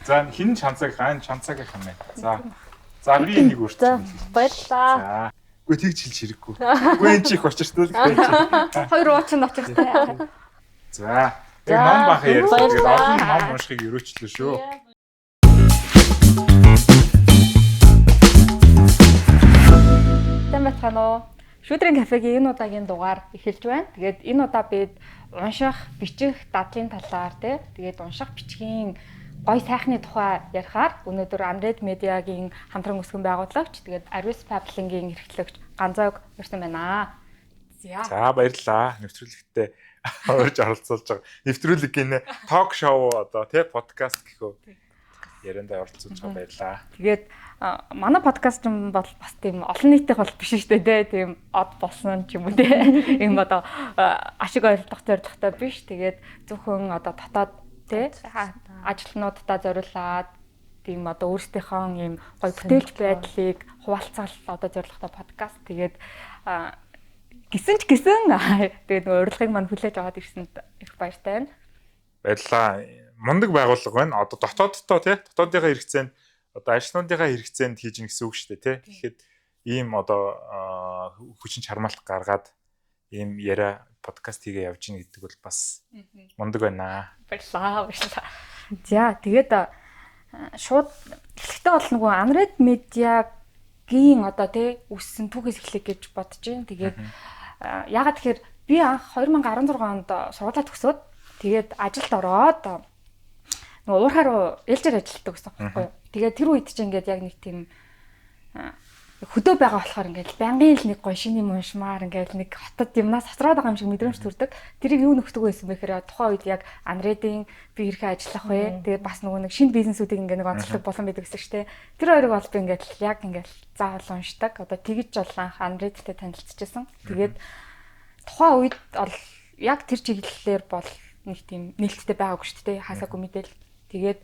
За хин чанцаг хэмээн. За би энийг өөрчилсөн. Баярлалаа. Үгүй тэгж хэлж хэрэггүй. Үгүй энэ чих очиртай л. Хоёр уучин очиртай. За. Яг ном баха ярьсан. Тэгээд олон ном уншихыг өрөөчлөө шүү. Тэмбэт хано. Шүдрийн кафегийн энэ удаагийн дугаар эхэлж байна. Тэгээд энэ удаа бид унших, бичих, дадлын талаар тэгээд унших, бичгийн гой сайхны тухай ярихаар өнөөдөр Unread Media-гийн хамтран үүсгэн байгуулагч тэгээд Aris Publishing-ийн эрхлэгч Ганзайг ирсэн байна. За баярлалаа. Нэвтрүүлэгтээ орж оролцуулж байгаа. Нэвтрүүлгийн ток шоу одоо подкаст гэхөө яриандаа оролцуулж байгаа баярлалаа. Тэгээд манай подкаст юм бол бас тийм олон нийтийнх бол биш шүү дээ. Тийм од болсон ч юм уу ийм одоо ашиг ойлгох зорилготой биш. Тэгээд зөвхөн одоо дотоод ажилтнуудтай зориулаад тийм одоо өөрсдийнхөө ийм гоё бүтээлч байдлыг хуваалцах одоо зорилготой подкаст. Тэгээд гисэн тэгээд урилгыг мань хүлээж аваад ирсэнд их баяртай байна. Баярлалаа. Мундаг байгууллага байна. Одоо дотооддоо дотоодынхаа хэрэгцээнд одоо ажилтнуудынхаа хэрэгцээнд хийж гин гэсэн үг шүү дээ Тэгэхэд ийм одоо хүчин чармаалт гаргаад ийм яриа подкаст хийгээ явж гин гэдэг бол бас мундаг байна. Баярлалаа. За тэгээд шууд эхлэхдээ бол нөгөө Unread Media-гийн одоо үссэн түүхээс эхлэх гэж бодож байна. Тэгээд ягаад тэгэхээр би анх 2016 онд сургуулаа төгсөөд тэгээд ажилд ороод нөгөө уурхай руу ээлжээр ажилладаг гэсэн юм байна. Тэгээд тэр үед чинь ингээд яг нэг тийм хөдөө байгаа болохоор ингээд байнгын л нэг гоё шиний уншмаар ингээд нэг хотод юмнаас хоцроод байгаа юм шиг мэдрэмж төрдөг. Тэрийг юу нөхдөг байсан бэ гэхээр тухайн үед яг Unread-ийн би хэрхэн ажиллах вэ? Тэгээд бас нөгөө нэг шинэ бизнесүүдийг ингээд нэг онцлог болон байдаг гэсэн чинь тэр хоёрыг бол би ингээд яг ингээд заавал уншдаг. Одоо тэгж бол анх Unread-тэй танилцчихсан. Тэгээд тухайн үед бол яг тэр чиглэлээр бол нэг тийм нээлттэй байгаагүй шүү дээ. Хасаагүй мэдээл. Тэгээд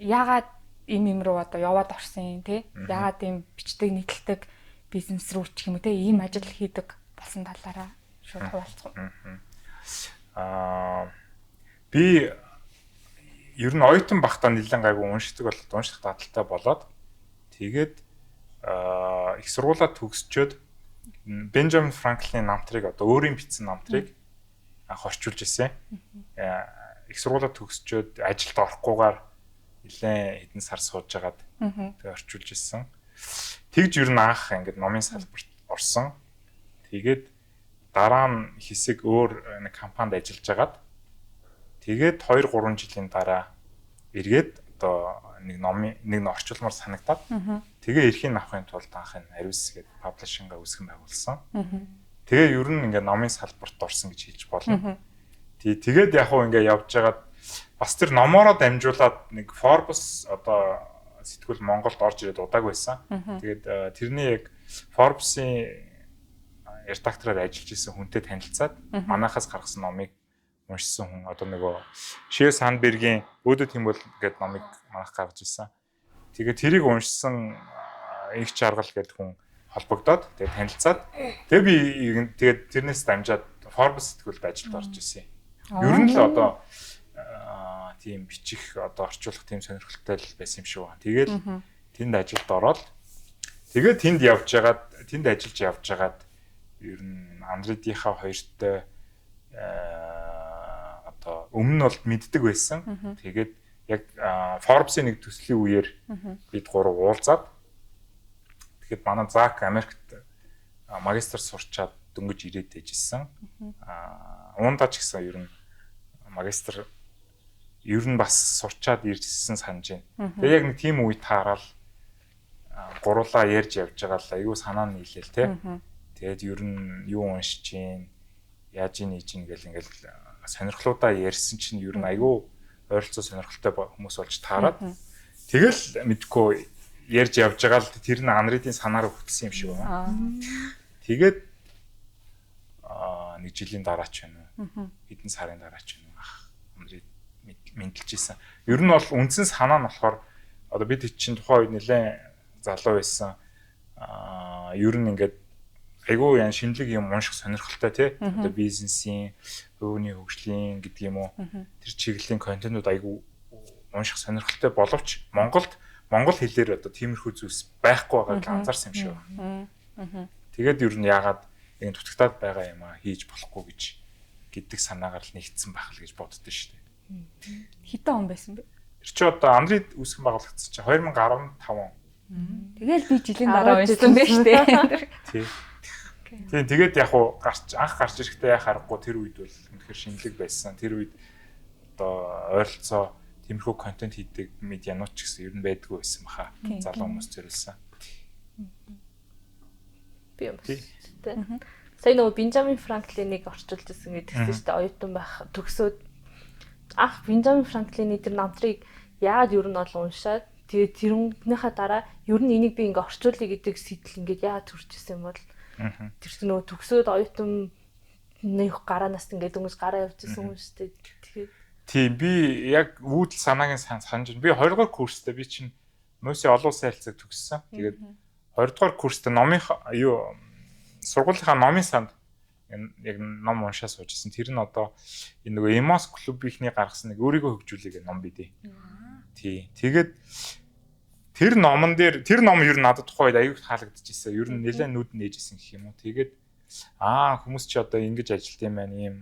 яагаад ийм руу одоо яваад орсон яагаад ийм бичдэг нийтлдэг бизнес рүү ч юм уу ийм ажил хийдэг болсон талаараа шууд хуваалцах. Би ер нь оюутан багтаа нэлээд гайгүй уншдаг дадалтай болоод тэгээд их сургуулаа төгсчөөд Бенджамин Франклин намтрыг одоо өөрийн бичсэн намтрыг анх орчуулж ирсэн. Их сургуулаа төгсчөөд ажилд орохгүйгээр нэлээд хэдэн сар сууж агаад тэгээ орчуулж ирсэн. Тэгж ер нь анх ингээд номын салбарт орсон. Тэгээд дараа нь хэсэг өөр нэг компанид ажиллаж агаад тэгээд 2-3 жилийн дараа эргээд одоо нэг орчуулмаар санагдаад тэгээ эрхийг авахын тулд анх энэ Aris гэдэг publishing-а үүсгэн байгуулсан. Тэгээ ер нь ингээд номын салбарт орсон гэж хэлж болно. Тэгээд яг хуу ингээд явж агаад бас тэр номоороо дамжуулаад нэг Forbes одоо сэтгүүл Монголд орж ирээд удааг байсан. Тэгээд тэрний яг Forbes-ийн редактораар ажиллаж исэн хүнтэй танилцаад манайхаас гаргасан номыг уншсан хүн одоо нөгөө Sheryl Sandberg-ийн Өөдөө тийм бол гэдэг номыг манайх гаргаж ирсэн. Тэгээд тэрийг уншсан их чаргал гэдэг хүн холбогдоод тэгээд танилцаад тэгээд тэрнээс дамжаад Forbes сэтгүүлд ажилд орж ирсэн. Ер нь л одоо тийм бичих одоо орчуулах тийм сонирхолтой л байсан юм шүү. Тэгээд тэнд ажилд ороод тэгээд тэнд ажиллаж явж байгаад ер нь Unread-ийнхаа хоёртой одоо өмнө нь бол мэддэг байсан. Тэгээд яг Forbes-ийн нэг төслийн үеэр бид гурав уулзаад тэгээд манай Зак Америкт магистр сурчаад дөнгөж ирээд дэжсэн. Уунда ч гэсэн ер нь магистр ер нь бас сурчаад ирсэн санаж байна. Тэгээ яг нэг тийм үе таарал гурлаа ярьж явж байгаа л аюу санаа нь нийлээл Тэгээд ер нь юу уншиж чинь яаж ийж гэл ингээл сонирхлуудаа ярьсан чинь ер нь аюу ойролцоо сонирхолтой хүмүүс болж таарад тэгэл мэдгүй ярьж явж байгаа л тэр нь Unread-ийн санаараа хөтлсөн юм шиг байна. Тэгээд нэг жилийн дараа ч байна уу хэдэн сарын дараа ч байна Unread мэдлж ийсэн. Ер нь бол үндсэн санаа нь болохоор одоо бид чинь тухайн үед нэлээд залуу байсан. Ер нь ингээд айгүй яа шинэлэг юм унших сонирхолтой тий. Одоо бизнесийн, өвний хөгжлийн гэдэг юм уу. Тэр чиглэлийн контентууд айгүй унших сонирхолтой боловч Монгол хэлээр одоо тиймэрхүү зүйлс байхгүй байгааг анзаарсан юм шиг байна. Тэгээд ер нь яагаад энэ дутагтаад байгаа юм аа хийж болохгүй гэдэг санаагаар л нэгдсэн байх л гэж боддоо шүү дээ. Хитэн он байсан бэ? Тэр чи одоо Андрид үүсгэн байгуулагдсан чи 2015. Тэгэл би жилийн дараа уншсан байх шүү дээ. Тийм тэгээд яг уу анх гарч ирэхдээ яа харахгүй тэр үед бол үнэхээр шинэлэг байсан. Тэр үед одоо ойролцоо тиймэрхүү контент хийдэг медианууд ч гэсэн ер нь байдгүй байсан баха. Залуу хүмүүс зориулсан. Би юм байна. Сая нөгөө Бенджамин Франклинийг орчуулж ирсэн гэдэгсэн шүү дээ. Оюутан байх төгсөөд Бенджамин Франклины тэр намтрыг яагаад ер нь бол уншаад тэгээд тэрнийхээ дараа ер нь энийг би ингээ орчуулъя гэдэг сэтэл ингээ яагаад төрж ирсэн юм бол тэр чинь нөгөө төгсөөд оюутан нэг гараанаас ингээ дөнгөж гараа явж ирсэн хүн шүү дээ. Тэгэхээр тийм би яг үүдэл санаагийн санаж би 20 дугаар курстэй би чинь Мөсийн олон улсын харилцааг төгссөн. Тэгээд 20 дугаар курстэй номын сургуулийнхаа номын санд яг ном уншаа суужсэн. Тэр нь одоо энэ нөгөө Эмос клубийнхний гаргасан нэг өөрийгөө хөгжүүлэх ном бидээ. Тий. Тэгээд тэр номон дээр тэр ном ер нь надад тухайд аюул таалагдчихсэн. Ер нь нэлээд нүд нээжсэн гэх юм уу. Тэгээд хүмүүс чи одоо ингэж ажилт юм байна, ийм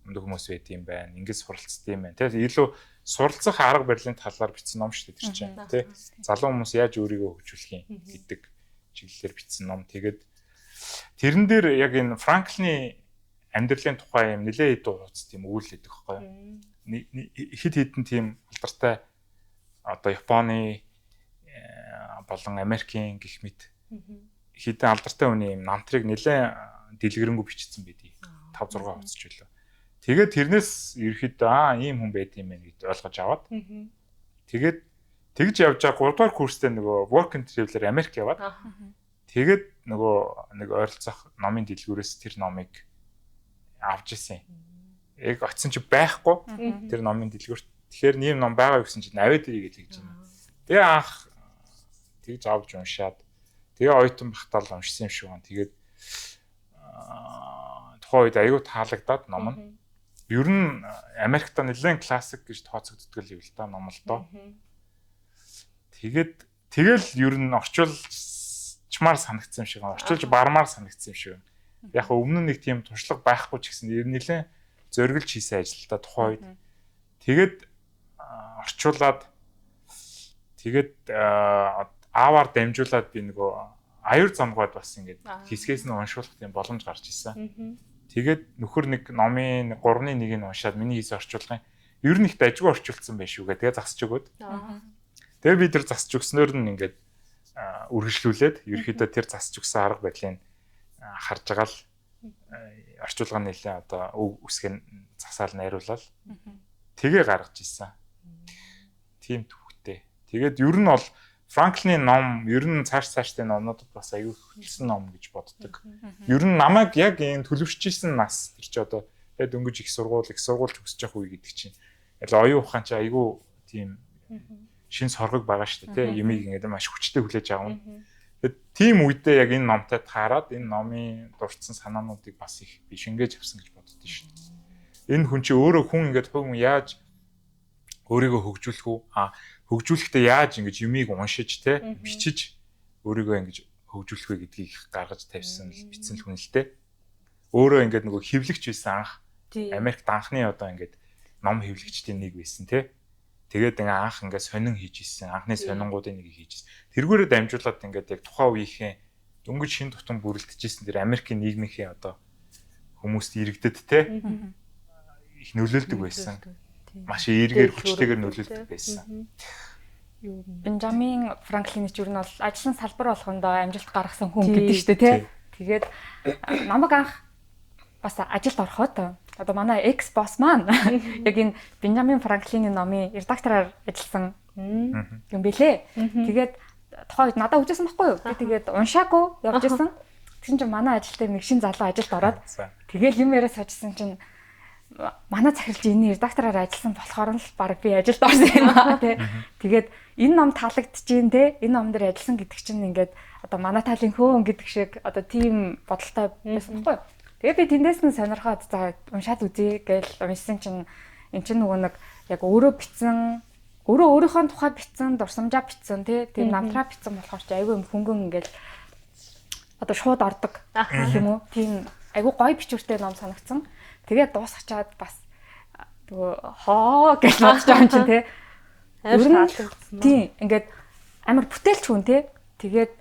өндөр хүмүүс байт юм байна, ингэж суралцдаг юм байна. Тэгээд илүү суралцах арга барилын талаар бичсэн ном шүү дээ тэр чинь. Тий. Залуу хүмүүс яаж өөрийгөө хөгжүүлэх юм гэдэг чиглэлээр бичсэн ном. Тэгээд тэрэн дээр яг энэ Франклины амьдралын тухай юм нэлээд хэдэн хуудас тийм үйл өгдөг байхгүй юу. Хэд хэдэн тийм алдартай одоо Японы болон Америкийн гэх мэт хэдэн алдартай хүний юм намтрыг нэлээд дэлгэрэнгүй бичсэн байдий. 5 6 хуудас ч үлээ. Тэгээд тэрнээс ерөөхдөө ийм хүн байд юм байна гэж ойлгож аваад. Тэгээд тэгж явж байгаа 3 дугаар курстэй нөгөө work and travel-ээр Америк яваад. Тэгээд нөгөө нэг ойролцоох номын дэлгүүрээс тэр номыг авч ирсэн. Яг очисон чи байхгүй тэр номын дэлгүүрт. Тэгэхээр нэм ном байгаа гэсэн чинь аваад ирээ гэж хэлж байна. Тэгээ анх тэгж авч уншаад тэгээ оюутан багтаал уншсан юм шиг байна. Тэгээд тухайн үед аюу таалагдаад ном нь ер нь Америкт нэлээд классик гэж тооцогддог юм л да ном л доо. Тэгээд тэгэл ер нь орчуулчмаар санагдсан юм шиг байна. Орчуулж бармаар санагдсан юм шиг байна. Яг өмнө нь нэг тийм туршлага байхгүй ч гэсэн ер нь нэлээд зориглож хийсэн ажил та тухайн үед. Тэгээд орчуулад тэгээд ааваар дамжуулаад би нөгөө аюур замгууд бас ингээд хэсгээс нь уншуулах тийм боломж гарч ирсэн. Тэгээд нөхөр нэг номын 3-1-ийг уншаад миний хийсэн орчуулгын ер нь их дажгүй орчуулсан байх шүү гэ. Тэгээ засч өгөөд. Тэгээ би тэр засч өгснөөр нь ингээд үргэлжлүүлээд ерөөхдөө тэр засч өгсөн арга барилыг харж байгаа л орчуулга нэлээ одоо үсгэн засаал найруулаад тэгээ гаргаж ирсэн. Тийм төвхтэй. Тэгээд ер нь бол Франклины ном ер нь цааштай номнуудад бас аюул хөтлсөн ном гэж боддог. Ер нь намайг яг энэ төлөвшчихсэн нас тэр чи одоо яг дөнгөж их сургууль төгсөж явах үе гэдэг чинь. Яг оюун ухаан чи аюул тийм шин соргог байгаа шүү дээ тийм юмыг ингээд маш хүчтэй хүлээж авна. Тэгээд тийм үедээ яг энэ номтой таарад энэ номын дурдсан санаануудыг бас их би шингээж авсан гэж боддоо шүү дээ. Энэ хүн чи өөрөө хүн ингээд хүн яаж өөрийгөө хөгжүүлэх үү? Хөгжүүлэхдээ яаж ингэж юмыг уншиж те бичиж өөрийгөө ингэж хөгжүүлэх вэ гэдгийг гаргаж тавьсан бичсэн л хүн л те. Өөрөө ингээд нөгөө хэвлэгч байсан анх. Америкт анхны одоо ингээд ном хэвлэгчдийн нэг байсан те. Тэгээд ингээ анх ингээд сонин хийж ирсэн. Анхны сонингуудын нэг хийж ирсэн. Тэргүүрээ дамжуулаад ингээд яг тухайн үеийнхээ дөнгөж шин тутам бүрэлдэжсэн тэр Америкийн нийгмийнхээ одоо хүмүүст иргэдэд те их нөлөөлдөг байсан. Маш эргээр хүчтэйгээр нөлөөлдөг байсан. Бенджамин Франклины ч юу нь бол ажлын салбар болгондоо амжилт гаргасан хүн гэдэг шүү дээ тий. Тэгээд намайг анх бас ажилд ороход одоо манай экс босс маань яг энэ Бенджамин Франклины номын редактораар ажилласан юм бэлээ. Тэгээд тухайн үед надад хүчээсэн байхгүй юу? Тэгээд уншаагүй явж исэн. Тэгсэн чинь манай ажил дээр нэг шин залуу ажилд ороод тэгээд юм яриа сочсон чинь манай захиралч энэ редактораар ажилласан болохоор л баг би ажилд орсон юм аа тий. Тэгээд энэ ном таалагдчихээн те энэ ном дээр ажилласан гэдэг чинь ингээд одоо манай талын хөөн гэдэг шиг одоо тийм бодолтой байсан байхгүй юу. Тэгээд би тэндээс нь сонирхоод за уншаад үзье гэж уншсан чинь эн чинь нөгөө нэг яг өөрөө бичсэн өөрийнхөө тухай бичсэн, дурсамжаа бичсэн тийм намтраа бичсэн болохоор чи айгүй юм хөнгөн ингээл одоо шууд ордог гэх юм уу? Тийм айгүй гоё бичвэртэй ном санагдсан. Тэгээд дуусгачаад бас нөгөө хоо гэж бодож байгаа юм чинь тий. Амар таалагдсан. Тийм ингээд амар бүтээлч хүн тий. Тэгээд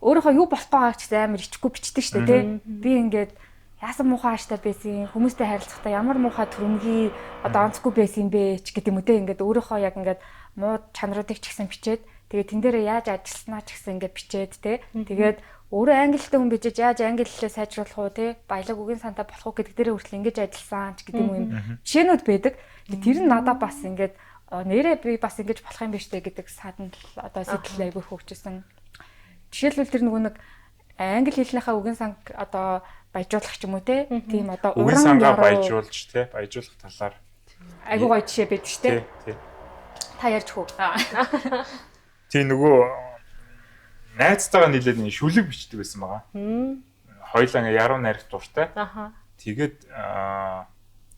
өөрийнхөө юу болох байгааг ч амар ичгүй бичдэг шүү дээ тий. Би ингээд яасан муухай ааштай байсан хүмүүстэй харилцахдаа ямар муухай төрөмгий одоо онцгүй байсан юм бэ ч гэдэг юм үү те ингээд өөрийнхөө яг ингээд муу чанаруудыг ч гэсэн бичээд тэгээд тэн дээрээ яаж ажилласнаа ч гэсэн ингээд бичээд те тэгээд өөрөө англитэй хүн бичиж яаж англи хэлээ сайжруулах уу те баялаг үгийн сантай болох уу гэдэг дээрээ хүртэл ингэж ажилласан ч гэдэг юм жишээнүүд байдаг. Тэр нь надад бас ингээд нэрээ би бас ингэж болох юм биш үү гэдэг саданд одоо сэтгэл айгүй хөгжсөн. Жишээлбэл тэр нөгөө нэг англи хэлнийхээ үгийн сан одоо баяжуулах ч юм уу те тийм одоо үгийн сангаа баяжуулж те баяжуулах талаар айгуу гоё жишээ байдаг шүү те. Тий. Та ярьж хөө. Тийм нөгөө найзтайгаа нийлээд нэг шүлэг бичдэг байсан байгаа. Хоёлаа ингээ яруу найрах дуртай. Тэгээд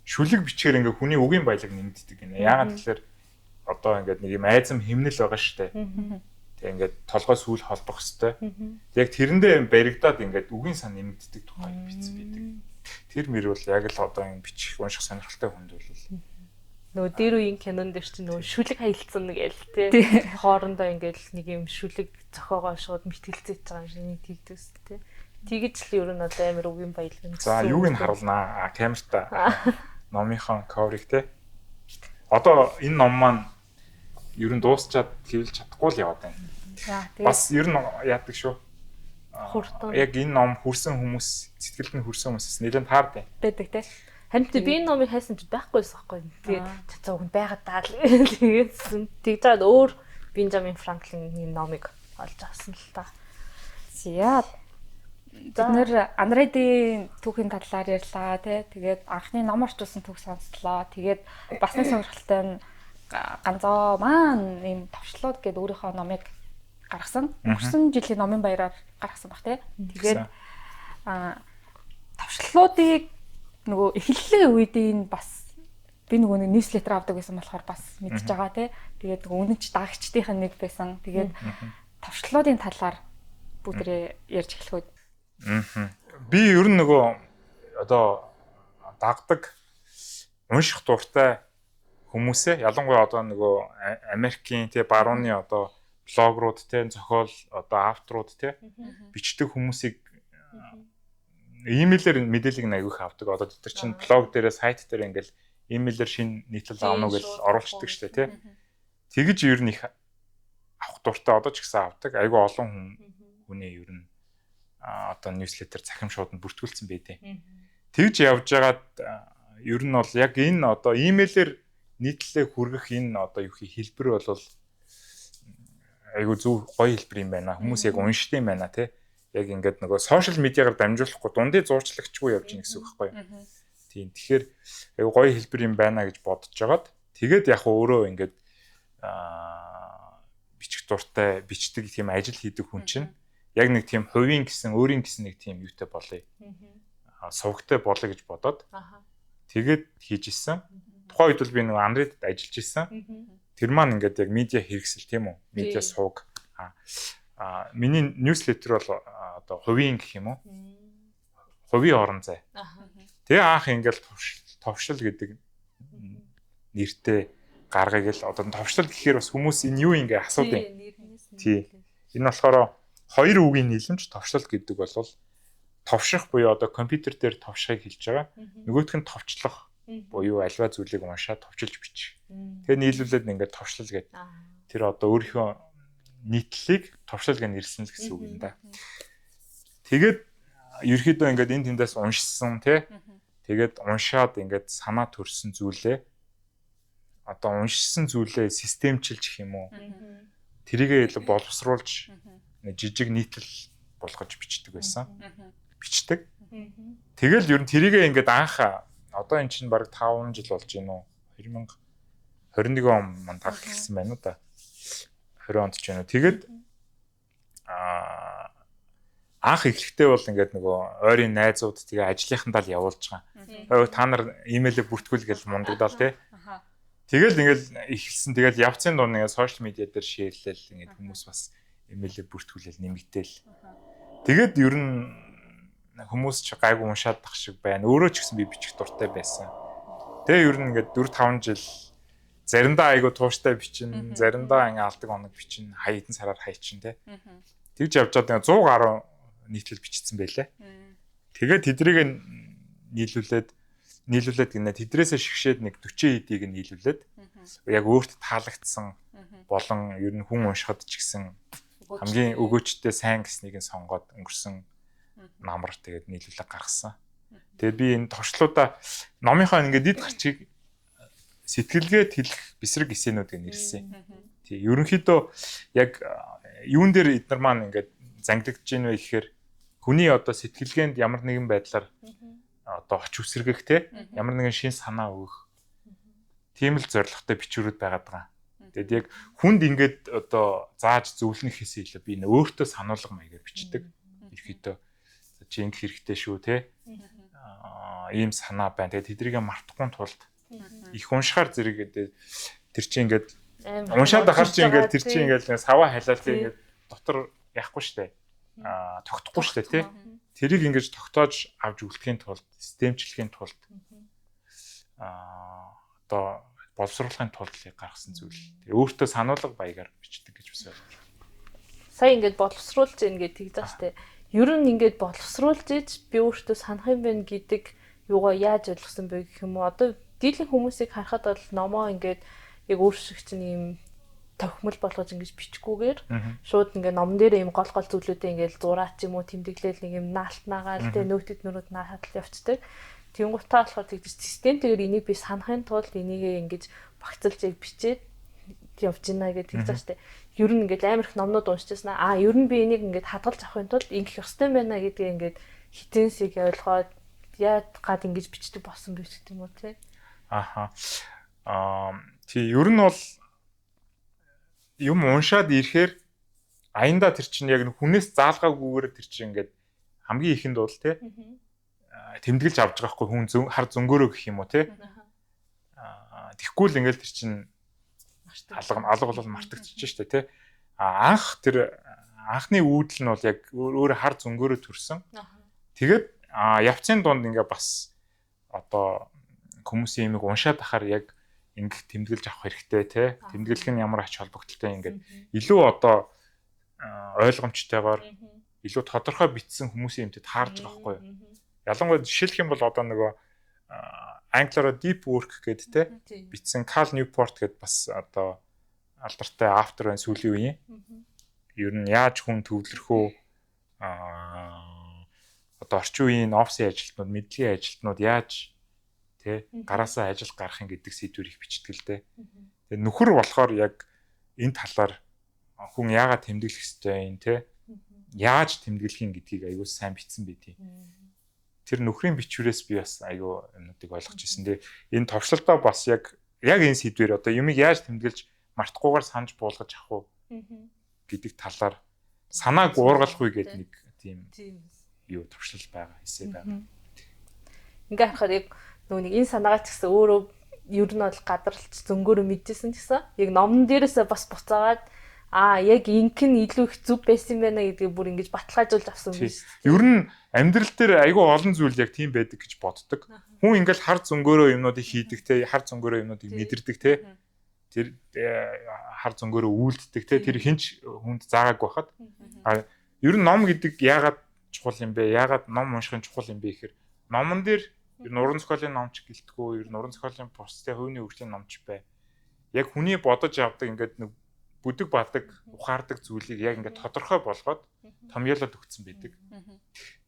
шүлэг бичгээр ингээ хүний үгийн баялаг нэмэгддэг гинэ. Яагаад тэгэхээр одоо ингээ нэг юм айзам химнэл байгаа штэ. Тэг ингээд толгой сүүл холбох хэвээр. Яг тэрэндээ баригдаад ингээд үгийн сан нэмэгддэг тухай бичсэн байдаг. Тэр мөр бол яг л одоо юм бичих унших сонирхолтой хүнд бол нөгөө дээр үеийн кинон дээр чинь нөгөө шүлэг хаялцсан нэг ял тий. Хоорондоо ингээд нэг юм шүлэг зохиогоо шууд мэтгэлцэж байгаа юм шиг нэг тэгдэвс тий. Тэгэж л ер нь одоо амар үгийн баялаг. За юуг нь харуулнаа камертаа номынхон cover-ыг тий. Одоо энэ ном маань ер нь дуусчаад хэвлж чадахгүй л яваад байна. Бас ер нь яадаг шүү. Яг энэ ном хүрсэн хүмүүс, сэтгэлд нь хүрсэн хүмүүсээс нэлээд таард байдаг те. Харин би энэ номыг хайсан ч байхгүйсэн байхгүй. Тэгээд цацаа хүн байгаад даа л тэгээдсэн. Тэгж жаад өөр Бенджамин Франклины номыг олж авсан л та. За. Бид нэр Анредийн түүхийн талаар ярьлаа те. Тэгээд анхны ном орчуулсан түүх сонслоо. Тэгээд бас нэг сонирхолтой нь Ганцоо маань ийм товчлууд гэдэг өөрийнхөө номыг гаргасан. Өнгөрсөн жилийн номын баяраар гаргасан баг тий. Тэгээд товчлуудыг нөгөө эхлэлийн үед энэ бас би нөгөө нэг ньюслетер авдаг гэсэн болохоор бас мэдж байгаа тий. Тэгээд үнэнч дагагчдынх нь нэг байсан. Тэгээд товчлуудын талаар бүгдээ ярьж эхлэв. Би ер нь нөгөө одоо дагдаг унших дуртай хүмүүсээ ялангуяа одоо нөгөө Америкийн тий барууны одоо блогрууд тий зохиол одоо авторууд тий бичдэг хүмүүсийг имэйлээр мэдээллийг аягүйх авдаг. Одоо тэр чинь блог дээрээ сайт дээр ингээл имэйлээр шинэ нийтлэл авна уу гэж оруулцдаг штэ тий. Тэгэж ер нь их авах дуртай одоо ч гэсэн авдаг. Айгүй олон хүний ер нь одоо ньюслетер захимшууд нь бүртгүүлсэн байдیں۔ Тэгж явж байгаад ер нь бол яг энэ одоо имэйлээр нийтлэлээ хүргэх энэ одоо юу хэлбэр бол айгу зөв гоё хэлбэр юм байна. Хүмүүс яг уншдаг юм байна тий. Яг ингээд нөгөө сошиал медиагаар дамжуулахгүй дундын зуурчлагчгүй явж гин гэсэн үг байхгүй юу? Тийм. Тэгэхээр айгу гоё хэлбэр юм байна гэж бодож жагаад тэгээд яг өөрөө ингээд бичих дуртай бичдэг тийм ажил хийдэг хүн чинь яг нэг тийм хувийн гэсэн өөрийн гэсэн нэг тийм юутай болъё. Сувгтай болъё гэж бодоод тэгээд хийж исэн. Тухайн үед бол би нэг Анредд ажиллаж исэн. Тэр маань ингээд яг медиа хэрэгсэл тийм үү? Медиа сувг. Миний ньюслетер бол одоо хувийн гэх юм уу? Хувийн орон зай. Тэгээ анх ингээд товшил гэдэг нэртэй гаргыг л одоо товшил гэхээр бас хүмүүс энэ юу ингэ асуудаг. Тий. Энэ болохоор хоёр үгийн нийлэмж товшил гэдэг бол товших буюу одоо компьютер дээр товшихыг хэлж байгаа. Нөгөөх нь товчлох буюу альва зүйлийг уншаад товчилж бичих. Тэгээ нийлүүлээд ингээд товшлол гэдэг. Тэр одоо өөрийнхөө нийтлэлийг товшлол гэж нэрсэн л гэсэн үг юм да. Тэгээд ерөөхдөө ингээд энэ тэндээс уншсан тий. Тэгээд уншаад ингээд санаа төрсэн зүйлээ одоо уншсан зүйлээ системчилж гэх юм уу? Тэрийгээ боловсруулж жижиг нийтлэл болгож бичдэг байсан. Бичдэг. Тэгэл ер нь тэрийгээ ингээд анх одоо эн чинь баг 5 жил болж байна уу? 2021 он манд гаргасан байна уу да. 20 онд ч байна уу. Тэгээд анх эхлэхдээ бол ингээд нөгөө ойрын найзууд тэгээ ажлынхандаа л явуулж байгаа. Та нар имэйлээ бүртгүүл гэж мундагдаал тий. Тэгэл ингээл ихэлсэн. Тэгэл явцын дунд ингээд сошиал медиа дээр шеэрлэл ингээд хүмүүс бас эмээлээ бүртгүүлэл нэмэгдээл. Тэгээд ер нь хүмүүс ч гайгүй уншаад тах шиг байна. Өөрөө ч гэсэн би бичих дуртай байсан. Тэгээ ер нь ингээд 4-5 жил заримдаа айгу тууштай бичин, заримдаа ингээ алдаг оног бичин, хаядан сараар хайчин те. Тэгж явж байгаа 100 гаруй нийтлэл бичсэн байлээ. Тэгээд тэдрийг нийлүүлээд гинэ тэдрээсээ шигшээд нэг 40 хэдийг нийлүүлээд яг өөрт таалагдсан болон ер нь хүн уншихад ч гэсэн хамгийн өгөөчтэй сайн гэснийг нь сонгоод өнгөрсөн намар тэгээд нийлүүлэг гаргасан. Тэгээд би энэ туршлуудаа номынхаа ингээд дид гарчиг сэтгэлгээд хэлэх бисрэг эсэнүүд гэж нэрлсэн. Тий, ерөнхийдөө яг юун дээр эднэр маань ингээд зангидж гин вэ гэхээр хүний одоо сэтгэлгээнд ямар нэгэн байдлаар одоо оч үсрэгэх те ямар нэгэн шин санаа өгөх тийм л зорилготой бичвэрүүд байгаад байгаа. Тэгэд яг хүнд ингээд одоо зааж зөвлөнөхөөс илүү би өөртөө сануулга маягаар бичдэг. Ерхийдөө чи ингэ хэрэгтэй шүү те. Ийм санаа байна. Тэгээд тэдрийгээ мартахгүй тулд их уншихаар зэрэг тэр чинь ингээд уншаад ахаар чи ингээд тэр чинь ингээд саваа халаал тийм ингээд дотор яахгүй штэ. Тогтохгүй штэ тий. Тэрийг ингэж тогтоож авч үлдэхийн тулд системчлэхийн тулд одоо боловсруулахын тулд гаргасан зүйл. Тэгээ өөртөө сануулга баягаар бичдэг гэж бас ойлгож байна. Сая ингэж боловсруулж ийн гэж тэгж байгаа штэ. Ер нь ингэж боловсруулж иж би өөртөө санах юм байна гэдэг юугаа яаж ойлгосон бэ гэх юм уу? Одоо дийлэн хүмүүсийг харахад бол номоо ингэж яг өөр шиг чинь юм тохимол болгож ингэж бичгүүгээр шууд ингээ номон дээр юм гол зүйлүүдээ ингээл зураач юм уу тэмдэглээл нэг юм наалтнаагаал тэ нөтөд нөрөд наахад явцдаг. Тэнгуутаа болохоор тэгж системтэйгээр энийг би санахын тулд энийг ингэж багцалж яг бичээд явж гинэ гэдэг тэгж штэ. Ер нь ингээд амар их номнууд уншижсэн. Ер нь би энийг ингээд хадгалж авахын тулд ингэх ёстой байна гэдгийг ингээд хитэнсийг ойлгоод яад гад ингэж бичдэг болсон биш гэдэг юм уу те. Тий ер нь бол юм уншаад ирэхээр аяндаа тэр чинь яг хүнээс заалгаагүйгээр тэр чинь ингээд хамгийн ихэнд бол те тэмдэглэж авч байгаа хгүй хүн хар зөнгөөрөө гэх юм уу те. Тэгэхгүй л ингээд тэр чинь алга бол мартагдчих штэ те. Анхны үүдэл нь бол яг өөр хар зөнгөөрөө төрсөн. Тэгээд явцын дунд ингээ бас одоо хүмүүсийн юмыг уншаад ахаар яг ингээ тэмдэглэж авах хэрэгтэй те. Тэмдэглэх нь ямар ач холбогдолтой ингээд илүү одоо ойлгомжтойгоор илүү тодорхой бичсэн хүмүүсийн юмтэд таарж байгаа хгүй юу. Ялангуяа жишээлх юм бол одоо нөгөө англиараа deep work гэдэг те бичсэн Cal Newport гэдэг бас одоо алдартай автор байна сүүлийн үеийн. Ер нь яаж хүн төвлөрөх үү одоо орчин үеийн офисын ажилтнууд, мэдлэгийн ажилтнууд яаж тэ гараасаа ажил гарахын гэдэг сэдвэр их бичдэг л дээ. Тэгээ нөхөр болохоор яг энэ талаар хүн яагаад тэмдэглэх ёстой юм те яаж тэмдэглэх юм гэдгийг аягүй сайн бичсэн байдیں۔ Тэр нөхрийн бичвэрээс би бас аягүй юмнуудыг ойлгож ирсэн. Тэгээ энэ товчлолтоо бас яг энэ сэдвэр одоо юмыг яаж тэмдэглэж мартахгүйгээр санаж буулгаж авах уу гэдэг талаар санааг уургалахгүй гэдэг нэг тийм юу төвшлэл байгаа эсэ байгаа. Ингээ харахад яг нөгөө нэг энэ санаагаа ч гэсэн өөрөө ер нь бол гадарлаж зөнгөөрөө мэдчихсэн ч гэсэн яг номн дээрээсээ бас буцаагаад яг инк нь илүү их зүв байсан юм байна гэдгийг бүр ингэж баталгаажуулж авсан биш. Ер нь амьдрал дээр айгүй олон зүйл яг тийм байдаг гэж боддог. Хүн ингээл хар зөнгөөрөө юмнуудыг хийдэг те, хар зөнгөөрөө юмнуудыг мэдэрдэг те. Тэр хар зөнгөөрөө үйлддэг те. Тэр хинч хүнд заагаагүй байхад. Ер нь ном гэдэг яагаад чухал юм бэ? Яагаад ном уншихын чухал юм бэ гэхээр номон дээр ер нь уран зохиолын номч гэлтгүү, ер нь уран зохиолын бусдын хувийн хөгжлийн номч бай. Яг хүний бодож авдаг ингээд нэг бүдэг бадаг, ухаардаг зүйлийг яг ингээд тодорхой болгоод томьёолоод өгсөн байдаг.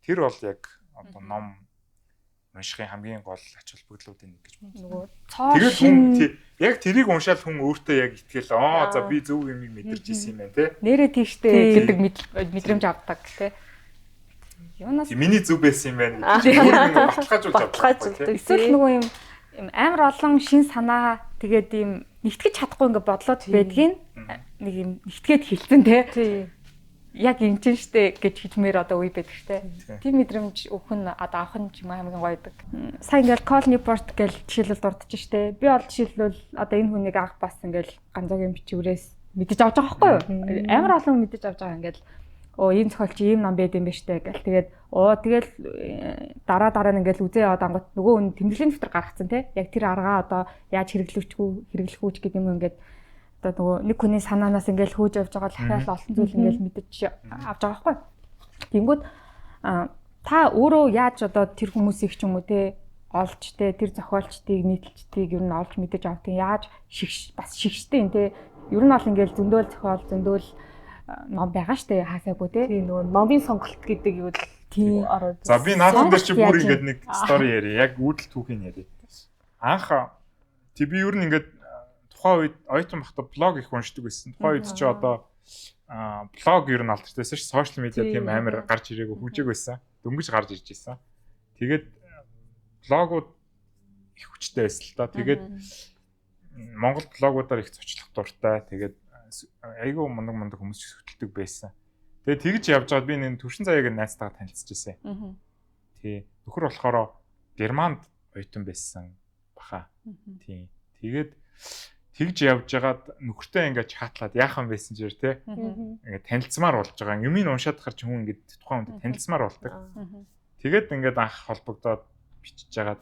Тэр бол яг одоо ном уншихын хамгийн гол ач холбогдлуудын нэг гэж боддог. Тэгээд хүн яг тэрийг уншаад хүн өөртөө яг итгэл за би зөв юмыг мэдэрч ирсэн юм байна те. Нэрээ тийштэй гэдэг мэдрэмж авдаг те. Юунаас миний зөв байсан юм байна гэж баталгаажуулж. Эсвэл нөгөө юм амар олон шин санаа тэгээд ийм нэгтгэж чадахгүй ингээд бодлоод байдгийг нэг юм нэгтгээд хэлсэн те. яг энэ ч штэ гэж хэлмээр одоо үе байдаг штэ. Тийм мэдрэмж өгөх нь одоо авах нь ч юм хамгийн гоё байдаг. Сая ингээл Call Newport гэж жишээлбэл дурдж штэ. Би бол жишээлбэл одоо энэ хүнийг анх бас ингээл ганцаагийн бичвэрээс мэдэж авч байгаа байхгүй юу? Амар олон мэдэж авч байгаа ингээл энэ зохиолч ийм ном байд юм ба штэ гэл. Тэгээд тэгэл дараа нь ингээл үзээ яваад ангууд нөгөө хүн тэмдэглэлийн дэвтэр гаргацсан те. Яг тэр аргаа одоо яаж хэрэглэх үуч гэдэг юм ингээд одоо нөгөө нэг хүний санаанаас ингээл хөөж явж байгаа дахиад олон зүйл ингээл мэдэж авч байгаа байхгүй. Тэнгүүд та өөрөө яаж одоо тэр хүмүүсийг ч юм уу те олж те тэр зохиолчдыг нийтлэлтийг ер нь олж мэдэж автын яаж бас шигштэй те ер нь бол ингээл зөндөл ном байгаа штэ хаасаагүй те нөгөө номын сонголт гэдэг юу л тийм ороод. За би наадхан дээр чи бүр ингээд нэг стори яриа. Яг үүдэл түүхийн яриа. Анх би ер нь ингээд тухайн үед оюутан багтаа блог их уншдаг байсан. Тухайн үед чи одоо блог ер нь алдартай байсан ш. Сошиал медиа тийм амар гарч ирээгүй хүжээг байсан. Дөнгөж гарч ирж байсан. Тэгээд блогууд их хүчтэй байсан л да. Тэгээд Монгол блогуудаар их зочлох дуртай. Тэгээд айгүй мундаг хүмүүс хөтэлдэг байсан. Тэгээд тэгж явж байгаад би нэг Төршин Заяаг найзтайгаа танилцчихсан. Тий. Нөхөр болохоор Германд оюутан байсан баха. Тий. Тэгээд тэгж явж байгаад нөхөртэй ингээд чатлаад яахан байсан жир тий. Ингээд танилцмаар болж байгаа. Юмыг уншаад хар чи хүн ингээд тухайн хүнд танилцмаар болдог. Тэгээд ингээд анх холбогдоод бичиж байгаад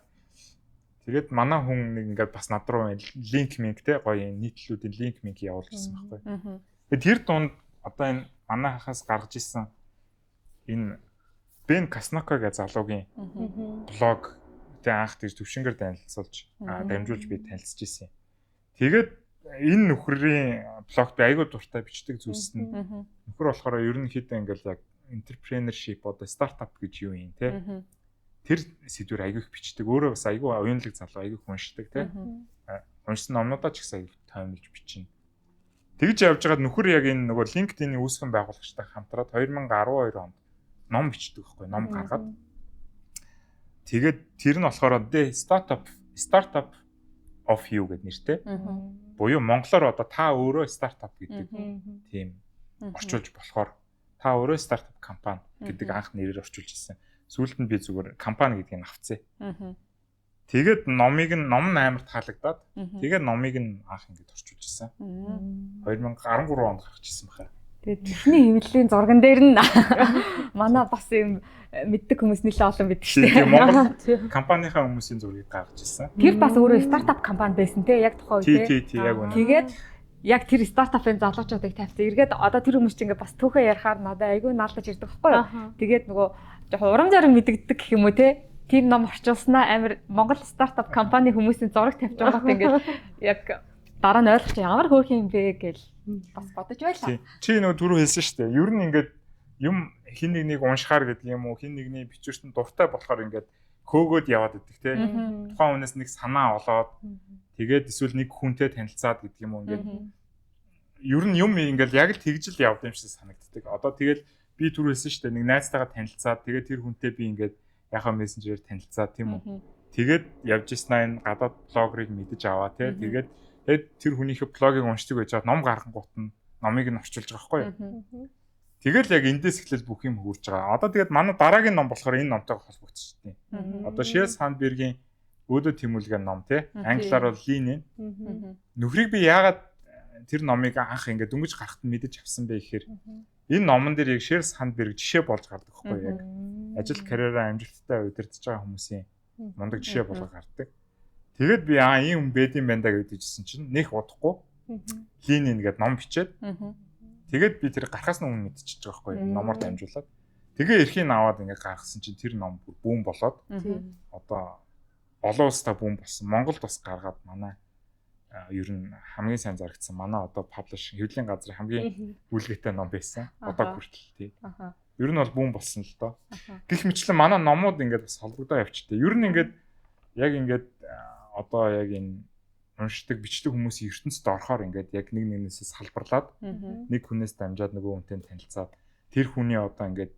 тэгээд манай хүн нэг ингээд бас над руу линк минк те гоё нийтлүүдийн линк минк явуулсан байхгүй. Тэгээд тэр дунд одоо энэ манай хахаас гаргаж ирсэн энэ Бен Каснока гэж залуугийн блог тэ анх тэр төвшингээр танилцуулж дамжуулж би танилцж ирсэн. Тэгээд энэ нөхрийн блогт айгүй дуртай бичдэг зүйлс нь нөхөр болохоор ерөнхийдөө ингээл яг entrepreneurship одоо стартап гэж юу юм те. Тэр сэдвэр айгүй их бичдэг. Өөрөө бас айгүй уянлаг залуу айгүй уншдаг те. Уншсан номнуудаа ч их айгүй тоймлж бичнэ. Тэгж явж байгаад нөхөр яг энэ нөгөө LinkedIn-ийн үүсгэн байгуулагчтай хамтраад 2012 онд ном бичдэг байхгүй ном гаргаад. Тэгээд тэр нь болохоор Startup of You гэдэг нэртэй. Буюу монголоор одоо та өөрөө стартап гэдэг тийм орчуулж болохоор та өөрөө стартап компани гэдэг анх нэрээр орчуулж ирсэн. Сүүлд нь би зүгээр компани гэдгийг авцсан. Тэгээд ном нь амар таалагдаад тэгээд номыг нь анх ингэж орчуулж ирсэн. 2013 онд гарч ирсэн баха. Тэгээд эхний хэмжээлийн зурган дээр нь манай бас юм мэддэг хүмүүс нэлээд олон байдаг шүү дээ. Монгол компанийнхаа хүмүүсийн зургийг гаргаж ирсэн. Тэр бас өөрөө стартап компани байсан те яг тухайн үед тий яг үнэ. Тэгээд яг тэр стартапын залуучуудыг тавьсан. Эргээд одоо тэр хүмүүс чинь ингээ бас түүхээ ярихаар надад айгүй наалдаж ирдэг байхгүй юу? Тэгээд нөгөө жоохон урам зориг мэдэгддэг гэх юм уу те? Тэр ном орчуулснаа амар Монгол стартап компани хүмүүсийн зураг тавьж байгаа гот ингээ яг дараа нь ойлгож ямар хөөх юм бэ гэж бас бодож байлаа. Чи нөгөө түрүү хэлсэн шүү дээ. Ер нь ингээд юм хин нэгнийг уншихаар гэдэг юм уу? Хин нэгний бичвэрт нь дуртай болохоор ингээд хөөгөөд яваад идэх те. Тухайн хүнээс нэг санаа олоод тэгээд эсвэл нэг хүнтэй танилцаад гэдэг юм уу ингээд ер нь юм ингээд яг л тэгж л явд юм шиг санагддаг. Одоо тэгэл би түрүү хэлсэн шүү дээ. Нэг найзтайгаа танилцаад тэгээд тэр хүнтэй би ингээд яхаа мессенжерээр танилцаад тийм үү. Тэгээд явж ирсэн энэ гадаад блогерыг мэдэж аваа те. Тэгээд тэр хүнийхээ блогийг уншдаг байж байгаа ном гаргангуут нь номыг нь орчуулж байгаа байхгүй юу. Тэгэл яг эндээс эхлэл бүх юм хурж байгаа. Одоо тэгээд манай дараагийн ном болохоор энэ номтойгоо холбогдчихжээ. Одоо Sheryl Sandberg-ийн Өөдөө тэмүүлгэн ном те. Англиар бол Lean. Нөхрийг би яагаад тэр номыг анх ингээд дөнгөж гарахт нь мэдэж авсан бэ гэхээр энэ номон дээр яг Sheryl Sandberg жишээ болж гардаг байхгүй юу. Яг ажил карьераа амжилттай удирдах байгаа хүмүүсийн мундаг жишээ болго гардаг. Тэгээд би ийм хүн байд юм байна да гэдэгжсэн чинь нэх удахгүй Lean гэдэг ном бичээд тэгээд би тэр гарахаас нь өмнө мэдчихэж байгаа байхгүй юу. Номоор дамжуулаад тэгээ эрхийн аваад ингээд гаргасан чинь тэр ном бүүн болоод одоо олон улстай бүүн болсон. Монголд бас гаргаад манай ер нь хамгийн сайн зарагдсан манай одоо паблиш хэвлэлийн газрын хамгийн үлгээтэй ном байсан. Одоо хүртэл тий. Ер нь бол бүүн болсон л доо. Гэх мэтлэн манай номууд ингээд бас холбогдоо явчихдээ. Ер нь ингээд яг ингээд одоо яг энэ уншдаг бичдэг хүмүүсийн ертөнцид орохоор ингээд яг нэг нэгнээс салбарлаад нэг хүнээс дамжаад нөгөө хүнтэй танилцаад тэр хүний одоо ингээд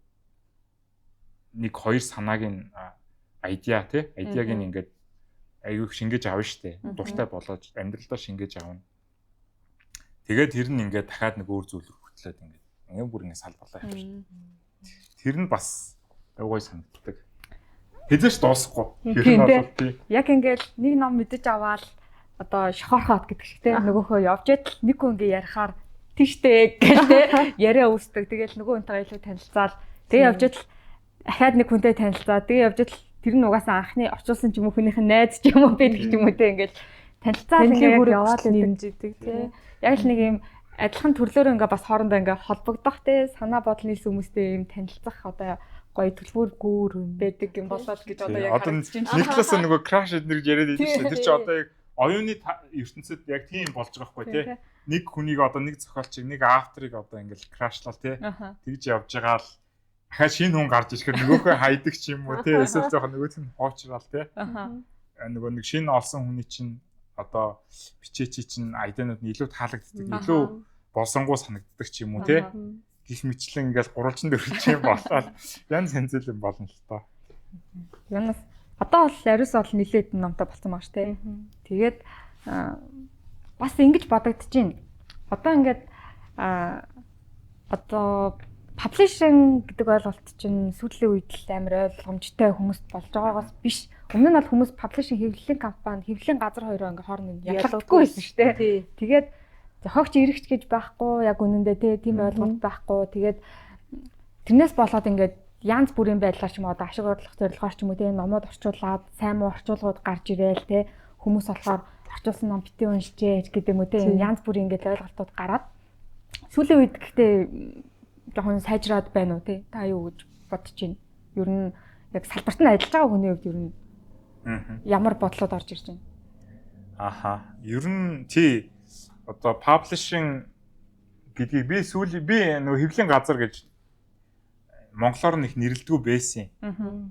нэг хоёр санаагийн айдиа тий айдиаг нь ингээд аюу шингээж авна штэ дуртай болоод амьдралдаа шингээж авна. Тэгээд тэр нь ингээд дахиад нэг өөр зүйл хөтлөөд ингээд Ингээ бүр ингээ салбарлаа явчих. Тэр нь бас гоё санагддаг. Хэзээч дуусахгүй. Тэр нь бол тий. Яг ингээл нэг ном мэдэж аваад одоо шохорхоод гэдэг шиг те нөгөөхөө явж идэл нэг хүн ингээ ярихаар тийштэй гэх те яриа үүсдэг. Тэгэл нөгөө хүнтэйгээ илүү танилцаал. Тэгээ явж идэл ахаад нэг хүнтэй танилцаа. Тэгээ явж идэл тэр нь угаасаа анхны орчуулсан ч юм уу хүнийх нь найз ч юм уу байдаг ч юм уу те ингээл танилцаал ингээ бүр яваад нэмжидэг те. Яг л нэг юм адилхан төрлөөр ингээ бас хоорондоо ингээ холбогдох те санаа бодол нийлсэн хүмүүстэй юм танилцах одоо гоё төлбөр гүүр байдаг юм болоод гэж одоо яг харагдаж байна. Нэг талаас нөгөө краш эднэр яриад байдаг шүү. Тэр чинь одоо яг оюуны ертөнцид яг тийм болж байгаа хгүй тий. Нэг хүнийг одоо нэг зохиолчийг нэг авторыг одоо ингээл крашлал тий. Тэгж явж байгаа л ахаа шинэ хүн гарч ирэхээр нөгөөхөө хайдаг ч юм уу тий. Эсвэл жоохон нөгөөт нь хоочрал тий. Нөгөө нэг шинэ олсон хүний чинь одоо бичээчи чинь айданууд нь илүү таалагддаг, илүү болсонгуу санагддаг ч юм уу тий. Гих мэтлэн ингээл гурвалжин дөрвч юм болоод янз янз юм болно л тоо. Янас одоо бол ариус бол нилээд номтой болсон байгаа ш тий. Тэгээд бас ингэж бодогдож байна. Одоо ингээд одоо publishing гэдэг ойлголт чинь сүүлийн үед л амар ойлгомжтой хүмүүст болж байгаагаас биш. Өмнө нь бол хүмүүс publishing хэвлэлийн компани, хэвлэлийн газар хоёроо ингээ хооронд ялгагдаггүй байсан ш тий. Тэгээд хогч эрэгч гэж байхгүй яг үнэндээ тийм ойлголт байхгүй. Тэгээд тэрнээс болоод ингээд янз бүрийн байдлаар ч юм уу одоо ашиг орлох зорилгоор ч юм уу номууд орчуулад сайн муу орчуулгууд гарч ирээл хүмүүс болохоор орчуулсан ном битгий уншижээ гэдэг юм уу янз бүрийн ингээд ойлголтууд гараад сүүлийн үед гэхдээ жоохон сайжраад байна уу та юу гэж бодож байна? Ер нь яг салбарт нь ажиллаж байгаа хүний хувьд ер нь ямар бодлоод орж ирж байна? Аха. Ер нь тий одоо publishing гэдгийг би нөгөө хэвлэлийн газар гэж монголоор нь их нэрлэдэггүй байсан.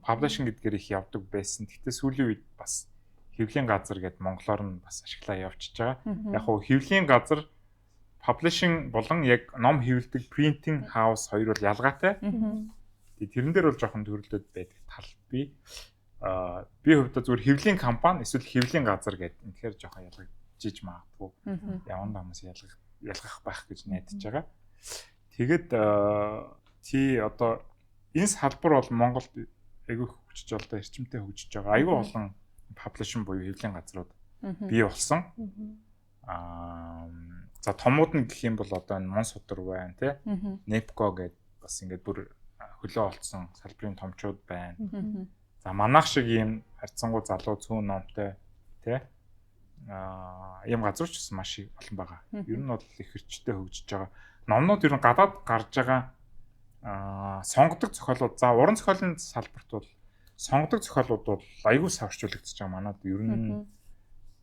Publishing гэдгээр их явдаг байсан. Гэхдээ сүүлийн үед бас хэвлэлийн газар гэд монголоор нь бас ашиглаа явчихж байгаа. Яг хөө хэвлэлийн газар publishing болон яг ном хэвлэдэг printing house хоёр бол ялгаатай. Тэрэн дээр бол жоохон төрөлдөд байдаг тал би. Би хувьдаа зүгээр хэвлэлийн компани эсвэл хэвлэлийн газар гэдэг үнэхээр жоохон ялгажиж магадгүй. Яван дамс ялгах байх гэж найдаж байгаа. Тэгэд тий одоо энэ салбар бол Монголд айгүй хөгжиж болоо эрчимтэй хөгжиж байгаа. Айгүй олон publishing буюу хэвлэлийн газрууд бий болсон. За томууд нь гэх юм бол одоо энэ Монсудр байна тий. Nepco гэдэг бас ингээд бүр хөлөө олцсон салбарын томчууд байна. За манайх шиг ийм харьцангуй залуу цөөн номтой тий. Ийм газар ч бас маш их олон байгаа. Ер нь бол их хэрчтэй хөгжиж байгаа. Номнууд ер нь гадаад гарч байгаа сонгодог зохиолууд. За уран зохиолын салбарт бол сонгодог зохиолууд бол аягүй сайн орчуулагдчихж байгаа. Манайд ер нь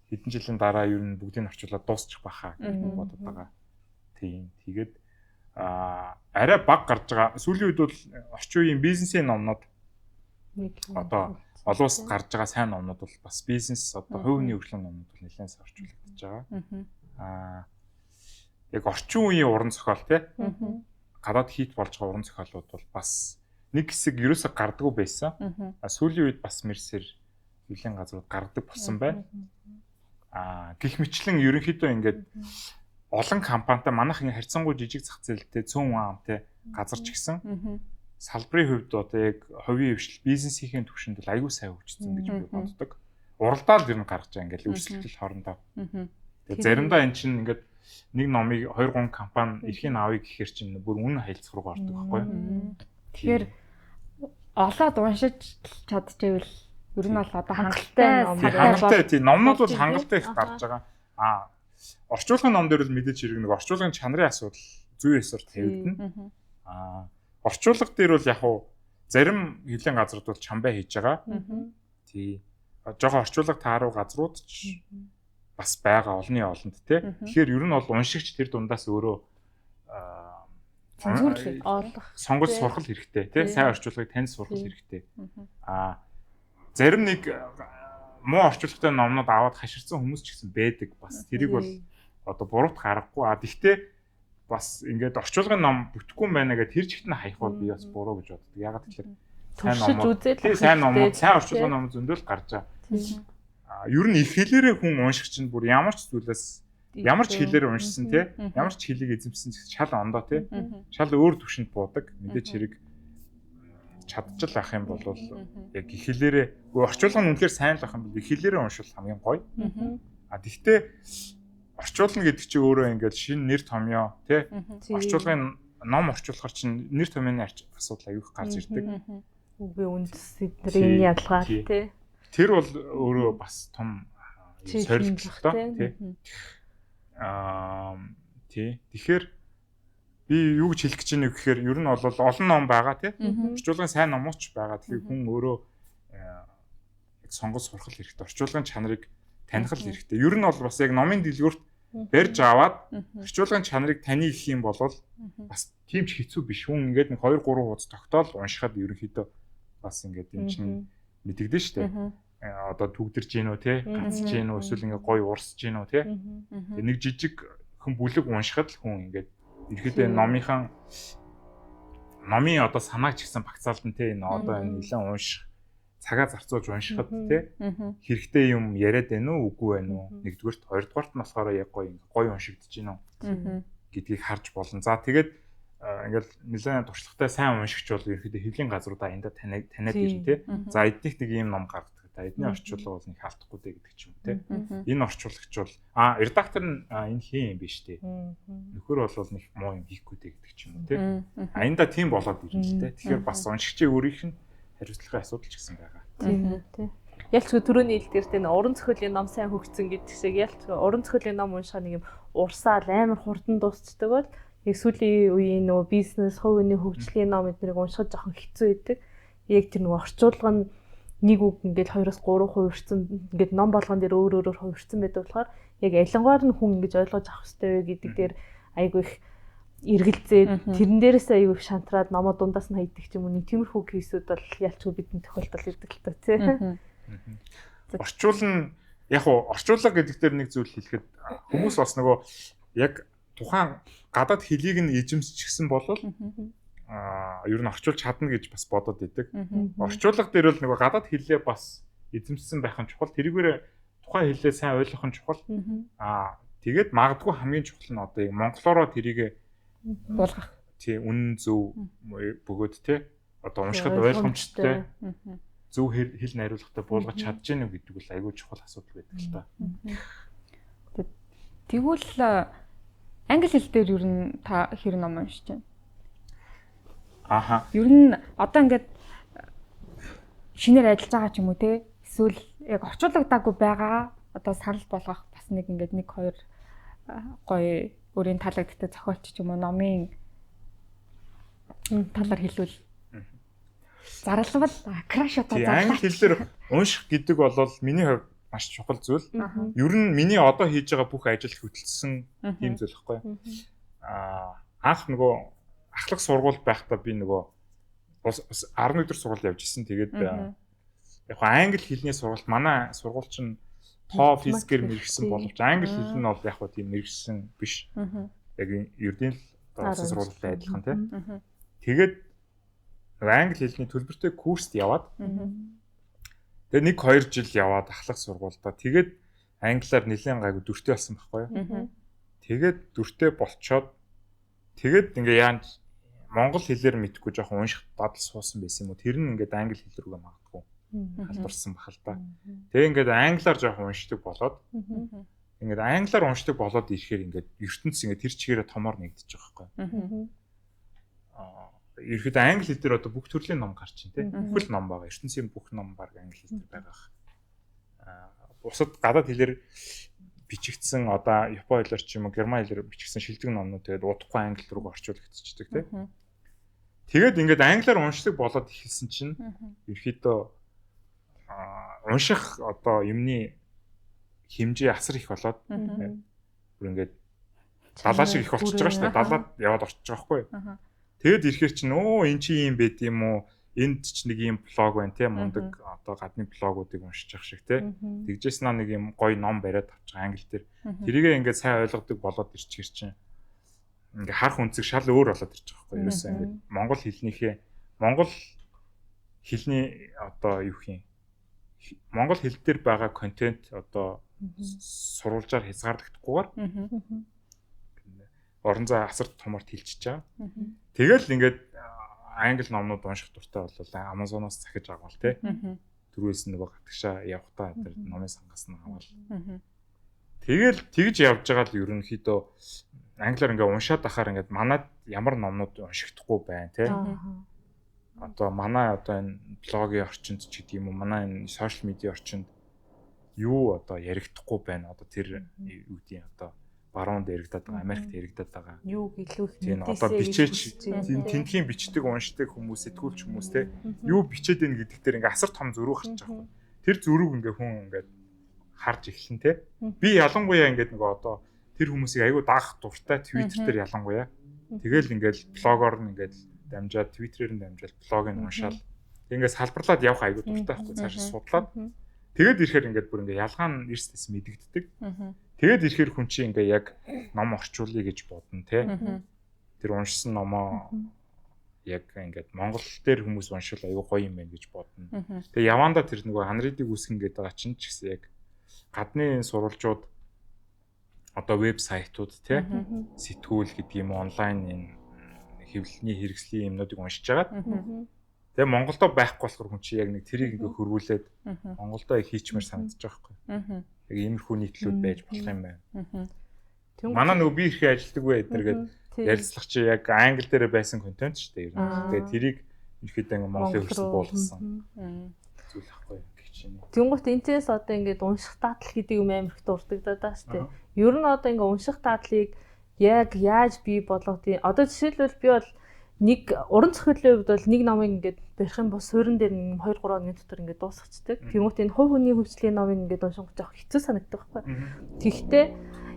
хэдэн жилийн дараа ер нь бүгдийг орчуулаад дуусчих байхаа гэж бодод байгаа. Тийм. Тэгээд арай баг гарч байгаа. Сүүлийн үед бол орчин үеийн бизнесийн номнууд одоо олон улсад гарч байгаа сайн номнууд бол бас бизнес одоо хувь хүний хөгжлийн номнууд бол нэлээд сайн орчуулагдаж байгаа. Яг орчин үеийн уран зохиол тий. Гадаад хит болж байгаа уран зохиолууд бол бас нэг хэсэг ерөөсө гардаггүй байсан. Сүүлийн үед бас мэрсэр хэвлэлийн газрууд гаргадаг болсон байна. Гэх мэтлэн ерөнхийдөө ингээд олон компанитай манайх ингэ харьцангуй жижиг зах зээлтэй цөөн амтай газар ч гэсэн салбарын хувьд одоо яг хувийн хвшил бизнесийн түвшинд бол аягүй сайн хөгжсөн гэж би боддог. Уралдаал ер нь гаргаж байгаа ингээд өрсөлдөл хоорондоо. Тэгээ заримдаа эн чинь ингээд нэг номыг 2-3 компани эрхийн авъя гэхээр чинь бүр үнэ хайлтсах руу ордог байхгүй юу? Тэгэхээр олоод уншиж чадчихвэл ер нь бол одоо хангалттай тийм номнууд бол хангалттай их гарч байгаа. Орчуулгын ном дээр л мэдээж хэрэг нэг орчуулгын чанарын асуудал зүй ёсоор тавигдана. Орчуулга дээр бол яг уу зарим хэвлэлийн газрууд бол чамбай хийж байгаа. Тий. Жохоо орчуулга тааруу газрууд ч бас байгаа олонний олонд тий. Тэгэхээр ер нь бол уншигч тэр дундаас өөрөө сонгож сурах хэрэгтэй тий. Сайн орчуулгыг таньж сурах хэрэгтэй. Зарим нэг муу орчуулгатай номнууд аваад хаширсан хүмүүс ч гэсэн байдаг. Бас тэрийг бол одоо буруут гаргахгүй. Гэхдээ бас ингээд орчуулгын ном бүтэхгүй юм байна гэдэг тэр чигт нь хаях бол би бас буруу гэж боддог. Ягаад гэвэл сайн номууд, сайн орчуулгын номууд зөндөл гарч байгаа. Ер нь их хэлээрээ хүн уншигч нь бүр ямар ч зүйлээс ямар ч хэлээр уншсан те ямар ч хэлийг эзэмсэн шал ондоо те шал өөр төвшөнд буудаг мэдээч хэрэг чадчих ах юм бол яг их хэлээрээ орчуулга нь үнэхээр сайн л ах юм бол их хэлээрээ уншвал хамгийн гоё. А тэгтээ орчуулна гэдэг чинь өөрөө ингээд шинэ нэр томьёо те орчуулгын ном орчуулахар чинь нэр томьёоны асуудал аюух гарч ирдэг. Үгүй үндэс эдрийн ялгаа тий. Тэр бол өөрөө бас том сорилттой тий. Тий. Тэгэхээр би юу гэж хэлэх гэж байна вэ гэхээр ер нь бол олон ном байгаа тий. Орчуулгын сайн номооч байгаа. Тэгэхээр хүн өөрөө сонгож сурах хэрэгтэй. Орчуулгын чанарыг таних л хэрэгтэй. Ер нь бол бас яг номын дэлгүүрт барьж аваад орчуулгын чанарыг таних юм бол бас тийм ч хэцүү биш. Хүн ингээд нэг 2 3 хуудас тогтоол уншихад ерөнхийдөө бас ингээд юм чинь мэдэгдэн штэ. Одоо түгдэрж гин үү те гацж гин үү эсвэл ингээд гоё урсж гин үү те. Нэг жижиг хүн бүлэг уншихад л хүн ингээд ерөнхийдөө номын одоо санааг ч гэсэн багцаалдан те энэ одоо энэ нэлээд унших цагаа зарцуулж уншихад те хэрэгтэй юм яриад байна уу үгүй байна уу нэгдүгээрт хоёрдугаарт нь болохоор яг гоё уншигдэж гин үү гэдгийг харж болно. За тэгээд ингээл нэлээд туршлагатай сайн уншигч бол ерөөхдөө хэвлийн газруудаа эндээ таниад ирнэ те. За эднийх нэг юм ном гаргадаг. Эдний орчуулга бол нэг хаалтахгүй дээ гэдэг ч юм те. Энэ орчуулагч бол редактор нь энэ хийн юм биш те. Нөхөр бол нэг муу юм хийхгүй дээ гэдэг ч юм те. Аянда тийм болоод ирнэ л те. Тэгэхээр бас уншигчийн өөрийнх нь хариуцлагын асуудал ч гэсэн байгаа. Тийм тий. Ялчгүй түрүүний хэлдгэртэй уран зохиолын ном сайн хөгжсөн гэдэг шиг ялчгүй уран зохиолын ном уншихаа нэг юм урсаал амар хурдан дуусчдаг бол яг сүүлийн үеийн нөгөө бизнес, хувийн хөгжлийн ном эднийг уншихад жоохон хэцүү байдаг. Яг тэр нөгөө орчуулга нь нэг үг ингээд 2-3 хувирсан ингээд ном болгон дээр өөр хувирсан байдаг болохоор яг ялангуяар нь хүн ингэж ойлгож авах хэрэгтэй вэ гэдэг дээр айгүй их эргэлзээд тэрэн дээрээс айгүй их шантраад номоо дундаас нь хайдаг ч юм уу нэг тиймэрхүү кейсүүд бол ялчгүй бидний тохиолдол гэдэг л та тий. Орчуулна яг уу орчуулга гэдэг дээр нэг зүйл хэлэхэд хүмүүс бас нөгөө яг тухайн гадаад хэлийг нь эзэмсчихсэн бол ер нь орчуулж чадна гэж бас бодоод идэг. Орчуулга дээр бол нөгөө гадаад хэлээ бас эзэмссэн байх нь чухал. Тэрүүгээр тухайн хэлээ сайн ойлгох нь чухал. Тэгээд магадгүй хамгийн чухал нь одоо яг монголоор тэрийг болгох. Тий үнэн зөв бөгөөд тий одоо уншихад ойлгомжтой зөв хэл найруулгатай буулгаж чадж гэнэ үү гэдэг бол айгүй чухал асуудал байдаг л та. Тэгвэл англи хэл дээр ер нь та хэр ном уншиж байна? Ер нь одоо ингээд шинээр ажиллаж байгаа ч юм уу те эсвэл яг орчуулагдаагүй байгаа одоо санал болгох бас нэг ингээд 1 2 гоё өөрийн таалагддаг зохиолч ч юм уу номын талаар хэлвэл зарлавал краш одоо зарлаа. Англи хэлээр унших гэдэг бол миний хувьд маш чухал зүйл. Ер нь миний одоо хийж байгаа бүх ажил хөтөлсөн юм зүйл хэвгүй. Анх нөгөө ахлах сургууль байхдаа би нөгөө 11 дэх сургууль явж исэн. Тэгээд яг англи хэлний сургуульд манай сургууль чинь тоо физикээр мэргэсэн боловч англи хэл нь бол яг тийм мэргэсэн биш. Яг ердийн л сургуультай адилхан тийм. Тэгээд англи хэлний төлбөртэй курст яваад тэгээ 1-2 жил яваад ахлах сургуультай. Тэгээд англиар нэлээд гайгүй дүртэй болсон байхгүй юу? Тэгээд дүртэй болцоод тэгээд ингээ яан монгол хэлээр мэдхгүй жоохон унших дадал суусан байсан юм уу? Тэр нь ингээд англи хэл рүүгээ магадгүй халдварсан бахал та. Тэгээ ингээд англиар жоохон уншдаг болоод ингээд англиар уншдаг болоод ирэхээр ингээд ертөнц ингээд тэр чигээрээ томоор нэгдэж байгаа байхгүй юу? Ерхэд англи хэл дээр одоо бүх төрлийн ном гарч байна тийм. Бүхэл ном байгаа. ертөнцийн бүх ном баг англи хэл дээр байгаа. Бусад гадаад хэлээр бичигдсэн одоо япон хэлээр ч юм уу герман хэлээр бичигдсэн шилдэг номнууд тэгээд удахгүй англи руу орчуулагдчихдаг тийм. Тэгээд ингээд англиар уншдаг болоод ихэлсэн чинь ерөөхдөө унших одоо юмны хэмжээ асар их болоод бүр ингээд далаа шиг их болчихж байгаа шүү дээ. Далаад яваад орчиж байгаа байхгүй юу? Тэгэд ирэхэр чинь эн чи юм байд юм уу? Энд ч нэг юм блог байна тийм мундаг одоо гадны блогуудыг уншиж явах шиг тийм. Тэгжээс нэг юм гоё ном бариад авчих англи дээр. Тэрийгээ ингээд сайн ойлгодог болоод ирчихэр чинь ингээ харах үнцэг шал өөр болоод ирчих байхгүй юу? Ерөөсөө ингээд монгол хэлний одоо юу юм Монгол хэл дээр байгаа контент одоо сурвалжаар хязгаарлагдахгүйгээр орон зай асар томор тэлчихэж байгаа. Тэгэл ингээд англи номнууд унших дуртай болол Amazon-оос захиж авал тий. Түрүүс нөгөө гатгшаа явахтаа тэр номын сангаас нь авал. Тэгэл тэгж явж байгаа л ерөнхийдөө англиар ингээд уншаад ахаар ингээд манад ямар номнууд уншигдахгүй байна тий. Одоо манай одоо энэ блогийн орчинд ч гэдэг юм уу, манай энэ сошиал медиа орчинд юу одоо яригдахгүй байна. Одоо тэр юу гэдгийг одоо баруунд яригдаад байгаа, Америкт яригдаад байгаа. Юу илүү их тийм одоо бичээч тентхийн бичдэг уншдаг хүмүүс, сэтгүүлч хүмүүс те юу бичээд байна гэдэг дээр ингээ асар том зөрүү гарч байгаа юм. Тэр зөрүүг ингээ хүн ингээ харж эхлэн те. Би ялангуяа ингээ нөгөө одоо тэр хүмүүсийг айгүй даах дуртай Twitter дээр ялангуяа. Тэгэл ингээл блогоор нь ингээл дамжаад Twitter-ээр нь дамжаад блогийг уншаал. Ингээс салбарлаад явах айгүй дуртай байхгүй цаашаа судлаад. Тэгээд ирэхээр ингээд бүр ингээ ялгаа нь эрсдэс мэдэгддэг. Тэгээд ирэхээр хүн чинь ингээ яг ном орчуулъя гэж бодно те. Тэр уншсан номоо яг ингээд Монгол дээр хүмүүс уншвал айгүй гоё юм байна гэж бодно. Тэгээ явандаа тэр нөгөө ханридыг үүсгэн гэдэг байгаа чинь ч гэсэн яг гадны сурвалжууд одоо вебсайтууд те сэтгүүл гэдэг юм онлайн энэ хэвлэлний хэрэгслийн юмнуудыг уншиж агаад тэгээ Монголдо байхгүй болохоор хүн чинь яг нэг тэрийг ингээ хөрвүүлээд Монголдо хийчмээр санагдаж байгаа байхгүй. Яг иймэрхүү нийтлүүд байж болох юм байна. Манай нөгөө би их ажилладаг бай эдэргээд ярилцлах чи яг англи дээр байсан контент шүү дээ. Тэгээ тэрийг ихэд ингээ Монголын хөрсөн буулгасан. Зүйл ахгүй гэх чинь. Тэнгуут энэс одоо ингээд унших даатал гэдэг юм амар их дурддагдаад байгаа шүү дээ. Ер нь одоо ингээ унших дадлыг яг яаж бий болгодгийг одоо жишээлбэл би бол нэг уран зохиолын хувьд бол нэг номыг ингээд барих юм бол суурин дээр 2 3 хоногийн дотор ингээд дуусчихдаг. Тэнгуут энэ хувь хүний хөгжлийн номыг ингээд унших жоох хэцүү санагддаг байхгүй. Тэгэхдээ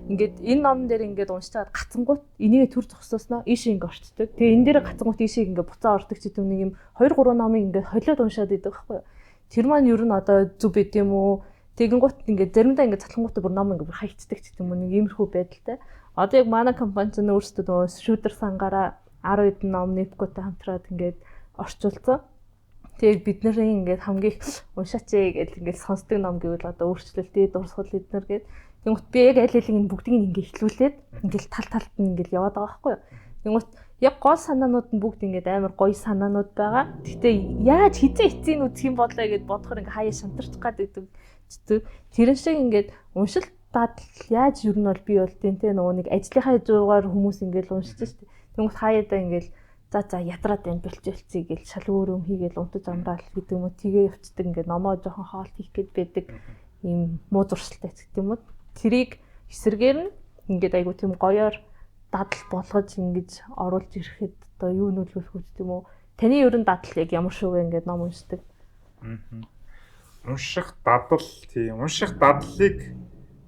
ингээд энэ номн дээр ингээд уншаад гацангууд энийг төр зогсоосноо ийш ингээд орчдөг. Тэгээ энэ дээр гацангууд ийшээ ингээд буцаа ордог ч гэдэг нэг юм 2 3 номыг ингээд холиод уншаад идэг байхгүй. Тэр маань ер нь одоо зүв байд юм уу? Тэгэнгუთ ингээд заримдаа ингээд цалхангуудаа бүр ном ингээд хайцдаг ч гэдэг юм уу нэг иймэрхүү байдалтай. Одоо яг манай компани ч өөрсдөө нөгөө шүүдэр сангаараа 10 хэдэн ном нэпкотой хамтраад ингээд орчуулсан. Тэгээд бидний ингээд хамгийн уншаач гэж ингээд сонсдог ном гэвэл одоо өөрчлөлтөө дурсгал эднэр гээд тэгмэт би яг аль алиг энэ бүгдийг ингээд ихлүүлээд ингээд тал талд нь ингээд яваад байгаа байхгүй юу. Тэгмэт яг гол санаанууд нь бүгд ингээд амар гоё санаанууд байгаа. Гэхдээ яаж эцсийн үзэх юм болоо гэд бодохоор ингээд хаяа шантарч гад гэдэг. Тэрэн шиг ингээд уншил дадал яаж юу нь бол би бол тэнтэй нөгөө нэг ажлынхаа зургаар хүмүүс ингээд уншиж штэ. Тэнгуут хаяада ингээд за ядраад байна бэлчээлцээ гэж шал өөр юм хийгээл унтаж амраал гэдэг юм уу тгээ явцдаг ингээд номоо жоохон хоолт хийх гээд байдаг ийм муу зуршилтай гэдэг юм уу. Тэрийг эсэргээр нь ингээд айгу тийм гоёор дадал болгож ингэж оруулж ирэхэд одоо юу нөлөөлөх үү гэдэг юм уу. Таны ерөн дадал яг ямар шүү вэ ингээд ном уншдаг. Унших дадал тийм унших дадлыг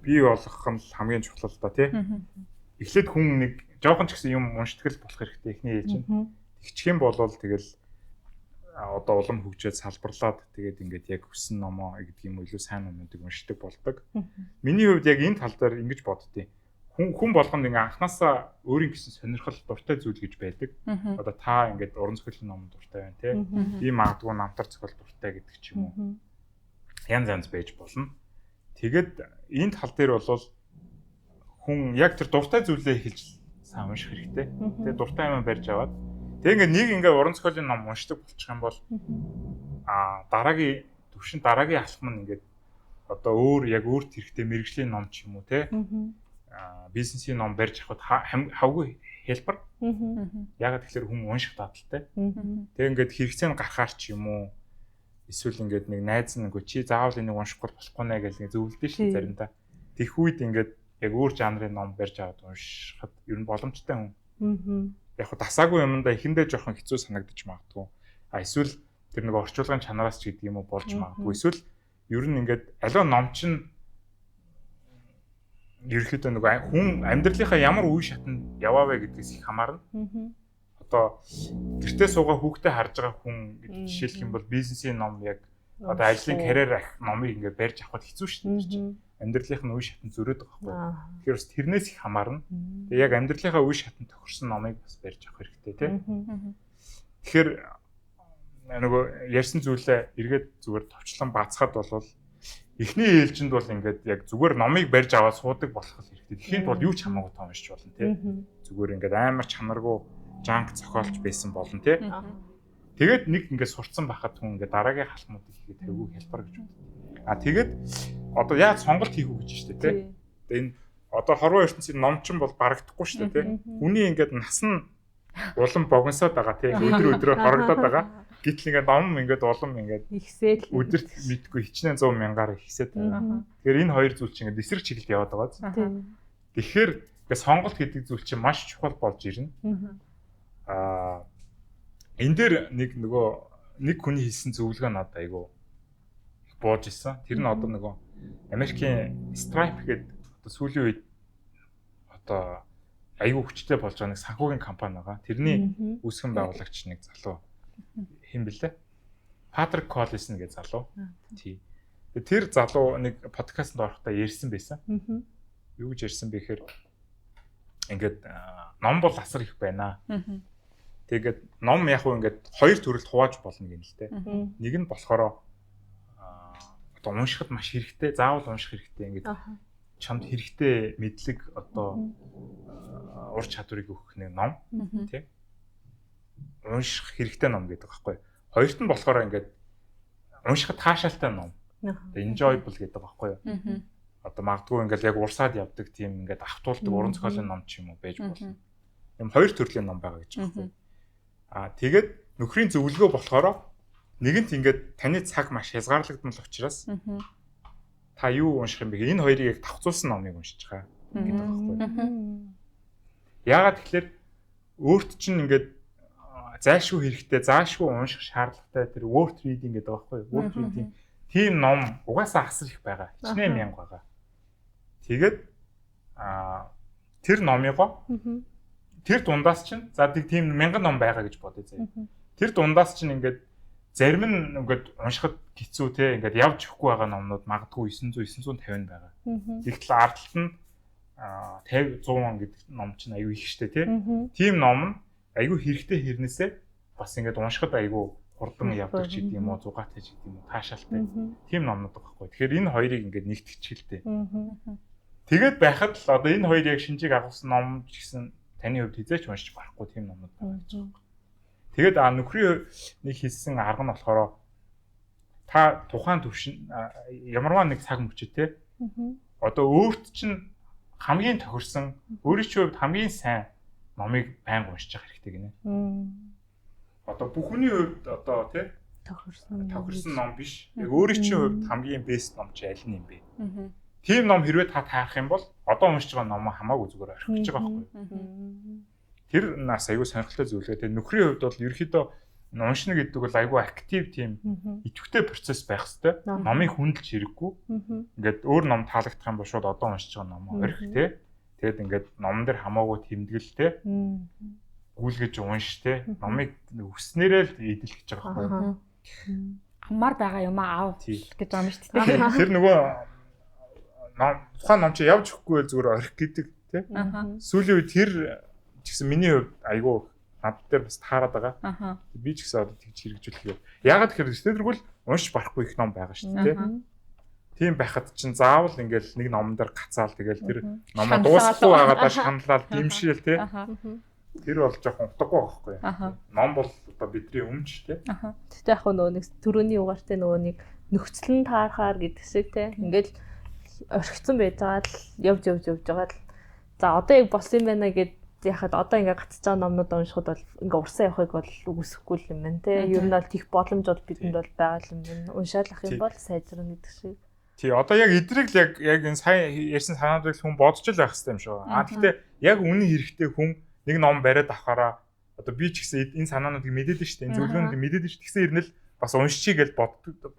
бий болгох нь хамгийн чухал л да тий. Эхлээд хүн нэг жоохон ч гэсэн юм уншдаг л болох хэрэгтэй эхний ээж нь. Тэгчих юм бол тэгэл одоо улам хөгжөөд салбарлаад тэгээд ингээд яг хүссэн номоо гэдэг юм уу илүү сайн номуудыг уншдаг болдог. Миний хувьд яг энэ тал дээр ингэж боддتي. Хүн болгонд ингээ анханасаа өөрийн гэсэн сонирхол дуртай зүйл гэж байдаг. Одоо та ингээд уран зохиолын ном дуртай байна тий. Би магадгүй намтар зохиол дуртай гэдэг ч юм уу. Янз байж болно. Тэгэд энэ тал дээр бол хүн яг тэр дуртай зүйлээ хэлж сайн унших хэрэгтэй. Тэгээ дуртай юм барьж аваад тэгээ нэг уран зохиолын ном уншдаг болчих юм бол дараагийн төвшин дараагийн алхам нь ингээд одоо өөр хэрэгтэй мэрэгжлийн ном ч юм уу те бизнесийн ном барьж авахд хавгүй хэлбэр. Ягаад тэгэхээр хүн унших дадалтай. Тэгээ ингээд хэрэгцээ нь гарахаар ч юм уу эсвэл ингээд нэг найз нэг чи заавал энийг уншихгүй болохгүй нэ гэж зөвлөдөө шүү заримдаа. Тэгх үед ингээд яг өөр жанрын ном барьж аваад уншихад ер нь боломжтой хүн. Яг хөө дасаагүй юмдаа эхэндээ жоохон хэцүү санагдаж магадгүй. Эсвэл тэр нэг орчуулгын чанараас ч гэдэг юм уу болж магадгүй. Эсвэл ер нь ингээд аливаа ном чинь ерөөхдөө нэг хүн амьдралынхаа ямар үе шатанд яваавэ гэдгээс их хамаарна. Одоо гэртээ суугаа хүүхдээ харж байгаа хүн жишээлх юм бол бизнесийн ном яг одоо ажлын карьер номыг ингээд барьж авахд хэцүү шүү дээ. Амьдралынх нь үе шатанд зөрөөд байгаа байхгүй. Тэгэхээр бас тэрнээс их хамаарна. Тэгээ яг амьдралынхаа үе шатанд тохирсон номыг бас барьж авах хэрэгтэй тийм. Тэгэхээр нөгөө ярьсан зүйлээ эргээд зүгээр товчлон бацхад болвол эхний ээлжинд бол ингээд яг зүгээр номыг барьж аваад суудаг болох хэрэгтэй. Тэгэхэд бол юу ч хамаагүй тоо уншиж болно тий. Зүгээр ингээд амар чанаргүй жанк зохиолч байсан болно тий. Тэгээд нэг ингээд сурцсан байхад хүн ингээд дараагийн халтмуудыг хийгээд тавигүй хэлбэр гэж байна. Тэгээд одоо яаж сонголт хийх үү гэж штэ тий. Тэгээд энэ одоо хорвоо ертөнцийн номчин бол барагдахгүй штэ тий. Үний ингээд нас нь улам богиносоод байгаа тий. Өдрөөр хорогдоод байгаа. Гэтэл ингээд ном ингээд улам ингээд ихсэл өдөрт мэдгүй хичнээн 100 мянгаар ихсээд байгаа. Тэгэхээр энэ хоёр зүйл чинь ингээд эсрэг чиглэлд яваад байгаа. Тэгэхээр ингээд сонголт гэдэг зүйл чинь маш чухал болж ирнэ. Энэ дээр нэг хүний хэлсэн зөвлөгөө надад айгүй бууж исэн. Тэр нь одоо нөгөө Америкийн Stripe гэдэг одоо сүүлийн үед одоо айгүй хүчтэй болж байгаа нэг санхүүгийн компани байгаа. Тэрний үүсгэн байгуулагч нэг залуу хэн бэлээ? Патрик Коллинсон гэж залуу. Тий. Тэр залуу нэг подкастт орохдоо ярьсан байсан. Юу гэж ярьсан бэ гэхээр ингээд ном бол асар их байна. Тэгээд ном яг уу ингээд хоёр төрөлд хувааж болно гэнэ л дээ. Нэг нь болохоор одоо уншихад маш хэрэгтэй, заавал унших хэрэгтэй ингээд чамд хэрэгтэй мэдлэг одоо ур чадварыг өгөх нэг ном тий. Унших хэрэгтэй ном гэдэг байхгүй. Хоёрт нь болохоор ингээд уншихад таашаалтай ном. Enjoyable гэдэг байхгүй юу? Одоо магадгүй ингээд яг урсаад явдаг тийм ингээд автуулдаг уран зохиолын ном ч юм уу байж болно. Юм хоёр төрлийн ном байгаа гэж байна. Тэгээд нөхрийн зөвлөгөө болохоор нэгэнт ингээд таны цаг маш хязгаарлагдмал учраас та юу унших юм бэ? Энэ хоёрыг яг давхцуулсан номыг уншиж байгаа гэдэг байхгүй. Яагаад тэгэхээр өөрт чинь ингээд зайлшгүй хэрэгтэй, заашгүй унших шаардлагатай тэр word reading гэдэг байгаа байхгүй. Word reading тийм ном угаасаа асар их байгаа. Хичнээн мянга байгаа. Тэгээд тэр номыгоо тэр дундаас чинь за тийм мянган ном байгаа гэж бодъё заяа. Тэр дундаас чинь ингээд зарим нь ингээд уншихад хэцүү те ингээд явж өгөхгүй байгаа номнууд магадгүй 900 950 байгаа. Тэгтэл ардталт нь 50 100 гэдэг ном чинь аюу их штэ те. Тийм ном нь аюу хэрэгтэй хэрнээсээ бас ингээд уншихад аюу хурдан явдаг ч гэдэг юм уу зугаатай ч гэдэг юм уу таашаалтай. Тийм номнууд байгаа байхгүй. Тэгэхээр энэ хоёрыг ингээд нэгтгэчихэлтэй. Тэгээд байхад л одоо энэ хоёр яг шинжийг агуулсан ном ч гэсэн таны хувьд хизээч уншиж барахгүй тийм номнууд байгаа гэж байна. Тэгээд нөхрийн нэг хэлсэн арга нь болохоор та тухайн төвшин ямарваа нэг цаг мөчид те одоо өөрт чинь хамгийн тохирсон өөрийн чинь хувьд хамгийн сайн номыг байнга уншиж явах хэрэгтэй гинэ. Одоо бүхний хувьд одоо те тохирсон ном биш. Яг өөрийн чинь хувьд хамгийн бест ном чи аль нь юм бэ? Тийм ном хэрвээ та таарах юм бол одоо уншиж байгаа ном хамаагүй зүгээр орхиж байгаа байхгүй. Тэр нас аягүй сонирхолтой зүйлээ. Тэгээ нөхрийн хувьд бол ерөөхдөө уншина гэдэг бол аягүй актив тийм идэвхтэй процесс байх хэвээр. Номыг хүндэлж хэрэггүй. Ингээд өөр ном таалагдах юм бол шууд одоо уншиж байгаа ном орхих те. Тэгээд ингээд номон дээр хамаагүй тэмдэглэл те. Гүйлгэж унш те. Номыг өснөрөө л эдэлж байгаа байхгүй. Хамаар байгаа юм аав гэж байгаа юм шүү дээ. Тэр нөгөө тухайн ном чи явж өгөхгүй зүгээр орхих гэдэг те. Сүүлийн үед тэр гэсэн миний хувьд айгүй над дээр бас таарад байгаа. Би ч гэсэн одоо тэгж хэрэгжүүлэх юм. Яагаад гэхээр тэргүүл уншиж барахгүй их ном байгаа шүү дээ. Тийм байхад чинь заавал ингээл нэг номон дээр гацаал тэгэл тэр номоо дуусахгүй байгаадаа шаналал дэмшээл те. Тэр бол жоохон утгагүй байхгүй. Ном бол одоо бидний өмч те. Тэгтээ яг нөгөө нэг төрөний угаартай нөгөө нэг нөхцөл нь таарахаар гэдэг шиг те. Ингээл орхицсан байж байгаа л явж байгаа л за одоо яг болсон юм байна гэд яхад одоо ингээ гацж байгаа номнууд уншихад бол ингээ урсаа явахыг бол үгүйсэхгүй юм байна те. Ер нь бол тех боломж бол бидэнд бол байгаа юм байна. Уншаалах юм бол сайжрна гэдэг шиг. Тий одоо яг эдрийг л яг энэ сайн ярьсан санаандыг хүн бодож л байх хэрэгтэй юм шиг байна. Гэхдээ яг үнэн хэрэгтэй хүн нэг ном бариад авахаараа одоо би ч гэсэн энэ санаануудыг мэдээд нь шүү дээ. Энэ зөвлөгөөнүүдийг мэдээд нь шүү. Тэгсэн ирнэл бас уншчихъя гэж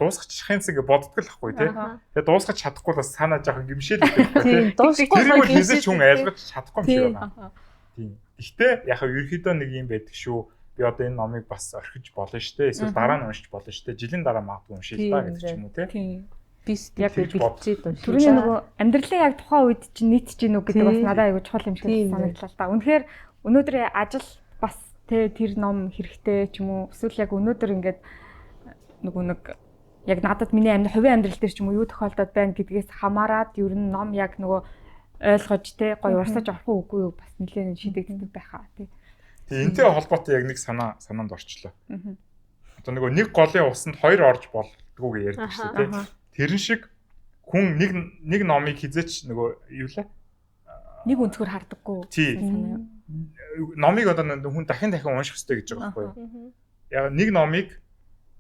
дуусгачихын цэгээ боддог л ахгүй тий. Тэгээ дуусгаж чадахгүй бас санаа жоохон гимшээл байдаг тий. Тэр бол хэзээ ч хүн айлгаж чадахгүй юм шиг байна. Тийм. Гэхдээ яг ерөөхдөө нэг юм байдаг шүү. Би одоо энэ номыг бас орхиж болно штэ. Эсвэл дараа нь уншиж болно штэ. Жилийн дараа магадгүй уншия л та гэдэг ч юм уу тий. Би яг бэлчээд уншиж. Түрүүний нөгөө амьдралын яг тухайн үед чинь нийтж гин үг гэдэг бас надад аягүй чухал юм шиг санагдлаа л да. Үнэхээр өнөөдрийн ажил бас тэр ном хэрэгтэй ч юм уу эсвэл яг өнөөдөр ингээд нэг яг надад миний хувийн амьдрал дээр ч юм уу юу тохиолдоод байна гэдгээс хамаарад ер нь ном яг нөгөө ойлгож те гоё урсаж авах үгүй юу бас нэлээд шийдэгддэг байхаа тий. Тэгээ энтэй холбоотой яг нэг санаанд орчлоо. Одоо нөгөө нэг голын усанд хоёр орж болдгоо гэж ярьдаг шүү дээ тий. Тэрэн шиг хүн нэг номыг хизээч нөгөө юу лээ? Нэг өнцгөр хардаггүй. Тий. Номыг одоо хүн дахин унших хэрэгтэй гэж байгаа байхгүй юу? Яг нэг номыг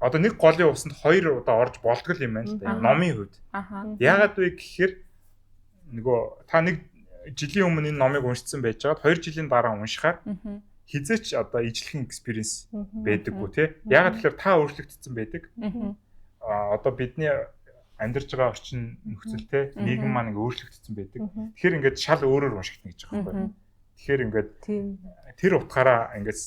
одоо нэг голын усанд хоёр удаа орж болдгол юм байна л да. Номын хувьд. Яагаад вэ гэхээр нөгөө та нэг жилийн өмнө энэ номыг уншсан байжгаад 2 жилийн дараа уншихаар хизээч одоо ижлэхэн экспириенс байдаггүй тий. Яагаад тэгэхээр та өөрчлөгдсөн байдаг. Одоо бидний амьдарч байгаа орчин нөхцөлтэй нийгэм маань ингээ өөрчлөгдсөн байдаг. Тэгэхээр ингээд шал өөрөөр уншигдана гэж байгаа байхгүй. Тэгэхээр ингээд тэр утгаараа ингээд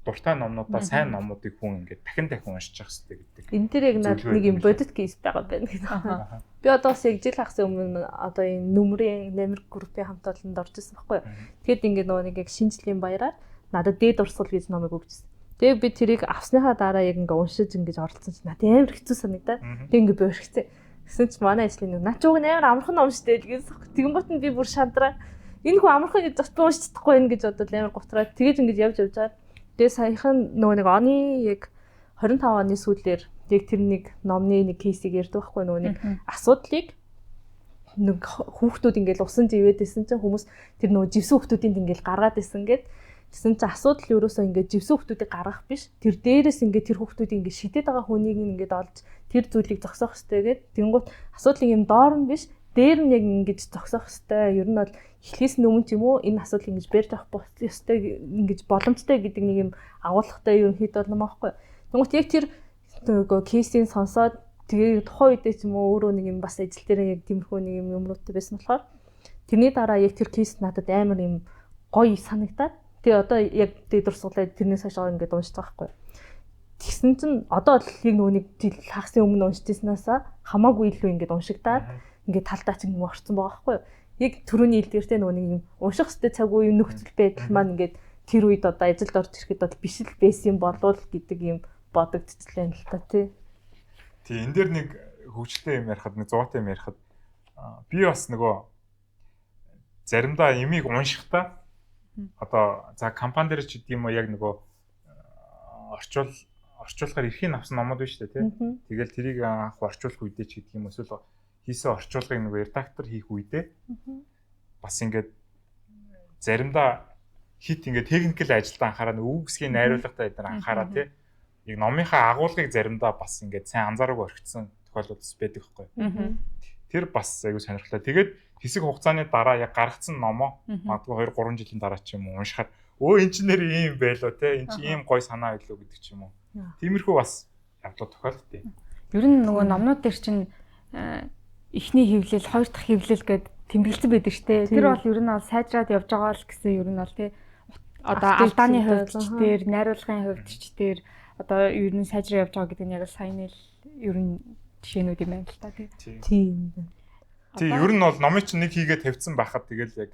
дуртай номнуудаа сайн номуудыг хүн ингээд дахин уншиж явах хэрэгтэй гэдэг. Энэ тэр яг нэг юм бодит кейс байгаа байна гэдэг. Би одоо бас яг жил хагас өмнө одоо энэ нүмрийн нэмэр группийн хамт олонд орж ирсэн байхгүй. Тэгэхэд ингээд нөгөө нэг яг шинжлэлийн баяраар надад дээд урсгал гэж номыг өгчсэн. Тэгээ би тэрийг авсныхаа дараа яг ингээ уншиж ингэж оролцсон чинь надад амар хэцүү санагдаад. Тэг ингээ бөөрхцээ. Гэсэн чи манай ажлын нэг над чууг амар амархан номштэй л гэсэн. Тэгэнгүүт нь би бүр шантраа энэ хүн амархан гэж зөт уншиж чадахгүй байх гэж бодоод амар гутраад тэгэж ингэж явж байгаа. Тэгээ саяхан нөгөө нэг оны яг 25 оны сүүлээр яг тэр нэг номны нэг кейсийг ярьдаг байхгүй нөгөө нэг асуудлыг нэг хүүхдүүд ингээл усан живээд исэн чинь хүмүүс тэр нөгөө живсэн хүүхдүүдийг ингээл гаргаад исэн гэд тэгсэн чинь асуудал ерөөсөө ингээд живсэн хүүхдүүдийг гаргах биш тэр дээрээс ингээд тэр хүүхдүүдийг ингээд шидэд байгаа хүнийг ингээд олж тэр зүйлийг зогсоох хэрэгтэй гэд тэнгуут асуудлын юм доор нь биш дээр нь яг ингэж зогсоох хэрэгтэй ер нь бол эхлээс өмнө ч юм уу энэ асуудал ингэж барьж авах ёстой ингэж боломжтой гэдэг нэг юм агуулгатай ерөнхийд бол аахгүй. Тэнгуут яг тэр нөгөө кейсийг сонсоод тэгээ тухайн үедээ ч юм уу өөрөө нэг юм бас ажил дээр яг тиймэрхүү нэг юм юмруутай байсан болохоор тэрний дараа яг тэр кейс надад амар юм гоё санагдаад тэгээ одоо яг дээд урсгалаа тэрнээс хойш ингээд уншиж байгаа байхгүй. Тэгсэн чинь одоо л яг нөгөө нэг жил хагасын өмнө уншижснаасаа хамаагүй илүү ингээд уншигдаад ингээд талдаа ч юм орсон байгаа байхгүй. Яг түрүүний илдгэртэй нөгөө нэг юм унших хэвээр цаг үеийн нөхцөл байдал маань ингээд тэр үед одоо ажилд орж ирэхэд бол биш л байсан болов гэдэг юм бодогдчихлээ л та тий. Тий энэ дэр нэг хөвчлөлтэй юм ярихад нэг зуутай юм ярихад би бас нөгөө заримдаа ямиг уншихтаа одоо за компани дээр ч гэдэг юм уу яг нөгөө орчуулгаар эрхийн авсан номууд байна шүү дээ тий. Тэгэл тэрийг анх орчуулах үедээ ч гэдэг юм эсвэл хийсэн орчуулгыг нөгөө редактор хийх үедээ бас ингээд заримдаа хит ингээд техникэл ажилд анхаараа нөгөө үгсгийн найруулгатай эдгээр анхаараа тий. Яг номынхаа агуулгыг заримдаа бас ингээд сайн анзаараагүй орхицсан тохиолдол байдаг байхгүй. Тэр бас айгүй сонирхолтой. Тэгээд хэсэг хугацааны дараа яг гаргацсан номоо магадгүй 2-3 жилийн дараа ч юм уу уншихад өө эн чинь нэр ийм байлоо те эн чинь ийм гой санаа байлоо гэдэг ч юм уу. Тиймэрхүү бас явдлууд тохиолддог. Ер нь нөгөө номнууд дээр чинь эхний хэвлэл, хоёр дахь хэвлэл гэд тэмдэглэсэн байдаг штэ. Тэр бол ер нь бол сайжраад явж байгаа л гэсэн ер нь бол те одоо алдааны хувьд ч дээр, найруулгын хувьд ч дээр одоо ер нь сайжраа явж байгаа гэдэг нь яг сайн л ер нь жишээнүүд юм байна л та тийм. Тийм ер нь бол номыг чинь нэг хийгээд тавьсан байхад тэгэл яг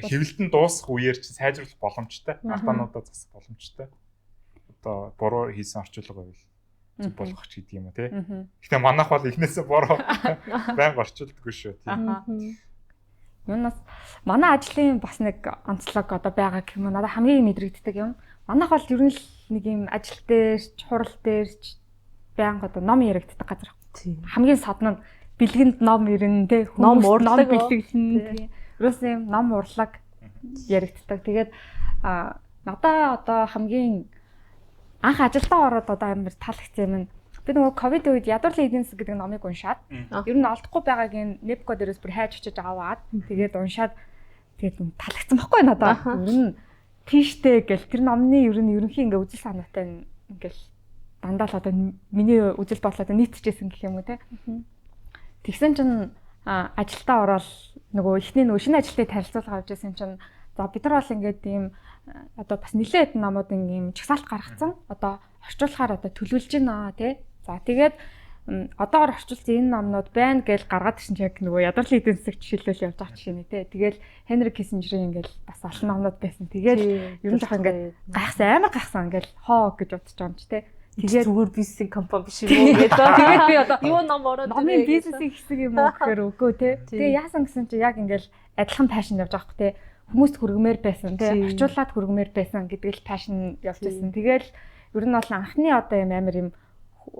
хэвлэлтэн дуусах үеэр чинь сайжруулах боломжтой, алдаануудаа засах боломжтой. Одоо буруу хийсэн орчуулга байвал зүг болгох ч гэдэг юм уу тий. Гэхдээ манайх бол эхнээсээ буруу байнга орчуулдаггүй шүү тий. Юунаас манай ажлын бас нэг онцлог одоо байгаа гэх юм надад хамгийн мэдрэгддэг юм. Манайх бол ер нь л нэг юм ажил дээр ч хурал дээр ч байнга одоо ном яригддаг газар. Хамгийн содон нь бэлгэнд ном ирнэ те ном урлаг бэлгэсэн. Ерөөсөө юм ном урлаг яригддаг. Тэгээд надаа одоо хамгийн анх ажилдаа ороод одоо амар таалагдсан юм. Би нөгөө ковид үед ядуурлын эдийн засаг гэдэг номыг уншаад ер нь олдохгүй байгаагийн Непко дээрээс бүр хайж очиж аваад тэгээд уншаад тэгээд таалагдсан байхгүй надад. Ер нь тийштэй гэл тэр номны ер нь ерөнхий ингээ үзэл санаатай ингээл дандаа л одоо миний үзэл бодлоо нийтчээсэн гэх юм уу те. Тэгсэн чинь ажилдаа ороод нөгөө эхний нөгөө шинэ ажилтныг танилцуулга авч байсан чинь за бид нар бол ингээд ийм одоо бас нэлээд намууд ийм чагсаалт гаргацсан одоо орчуулахаар одоо төлөвлөж байна тий. За тэгээд одоогор орчуулсан энэ номнууд байна гэж гаргаад ирсэн чинь яг нөгөө ядрал эдийн засаг жишээлбэл явж байгаа чинь тий. Тэгэл Хенри Киссинжерийн ингээл бас олон номнууд байсан. Тэгэл ер нь жоохон ингээд амар гайхсан ингээл хоо гэж бодож байгаа юм чи тий. Тэгээд зүгээр бизнесийн компани биш юм уу гэдэг. Тэгээд би одоо юу ном ороод номын бизнесийн хэсэг юм уу гэхээр үгүй тий. Тэгээ яасан гэсэн чи яг ингээл адилхан пашн явж байгаа хөх тий. Хүмүүст хүргэмээр байсан тий. Орчуулад хүргэмээр байсан гэдэг л пашн явж байсан. Тэгэл ер нь бол анхны одоо юм амар юм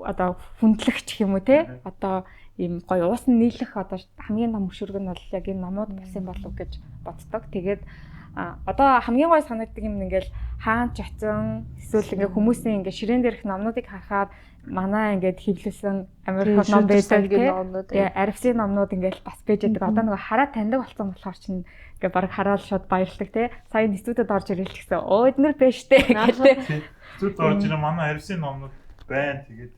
одоо хүндлэгч юм уу те одоо ийм гоё уусны нийлэх одоо хамгийн том хөшүүрэг нь бол яг энэ номууд байсан болов гэж боддог. Тэгээд одоо хамгийн гоё санагддаг юм ингээл хаан ч очсон эсвэл ингээ хүмүүсийн ингээ ширээн дээрх номнуудыг харахаар манай ингээд хөвлөсөн Америк ном байдаг те арифсын номнууд ингээл бас байж байгаа. Одоо нөгөө хараа таньдаг болсон болохоор чинь ингээ баг хараад шууд баярлдаг те. Сая нэстүүдэд орж ирэл гэсэн. Өө эднэр байж те гэдэг. Зүд орж ирээ манай арифсын номнууд байна. Тэгээд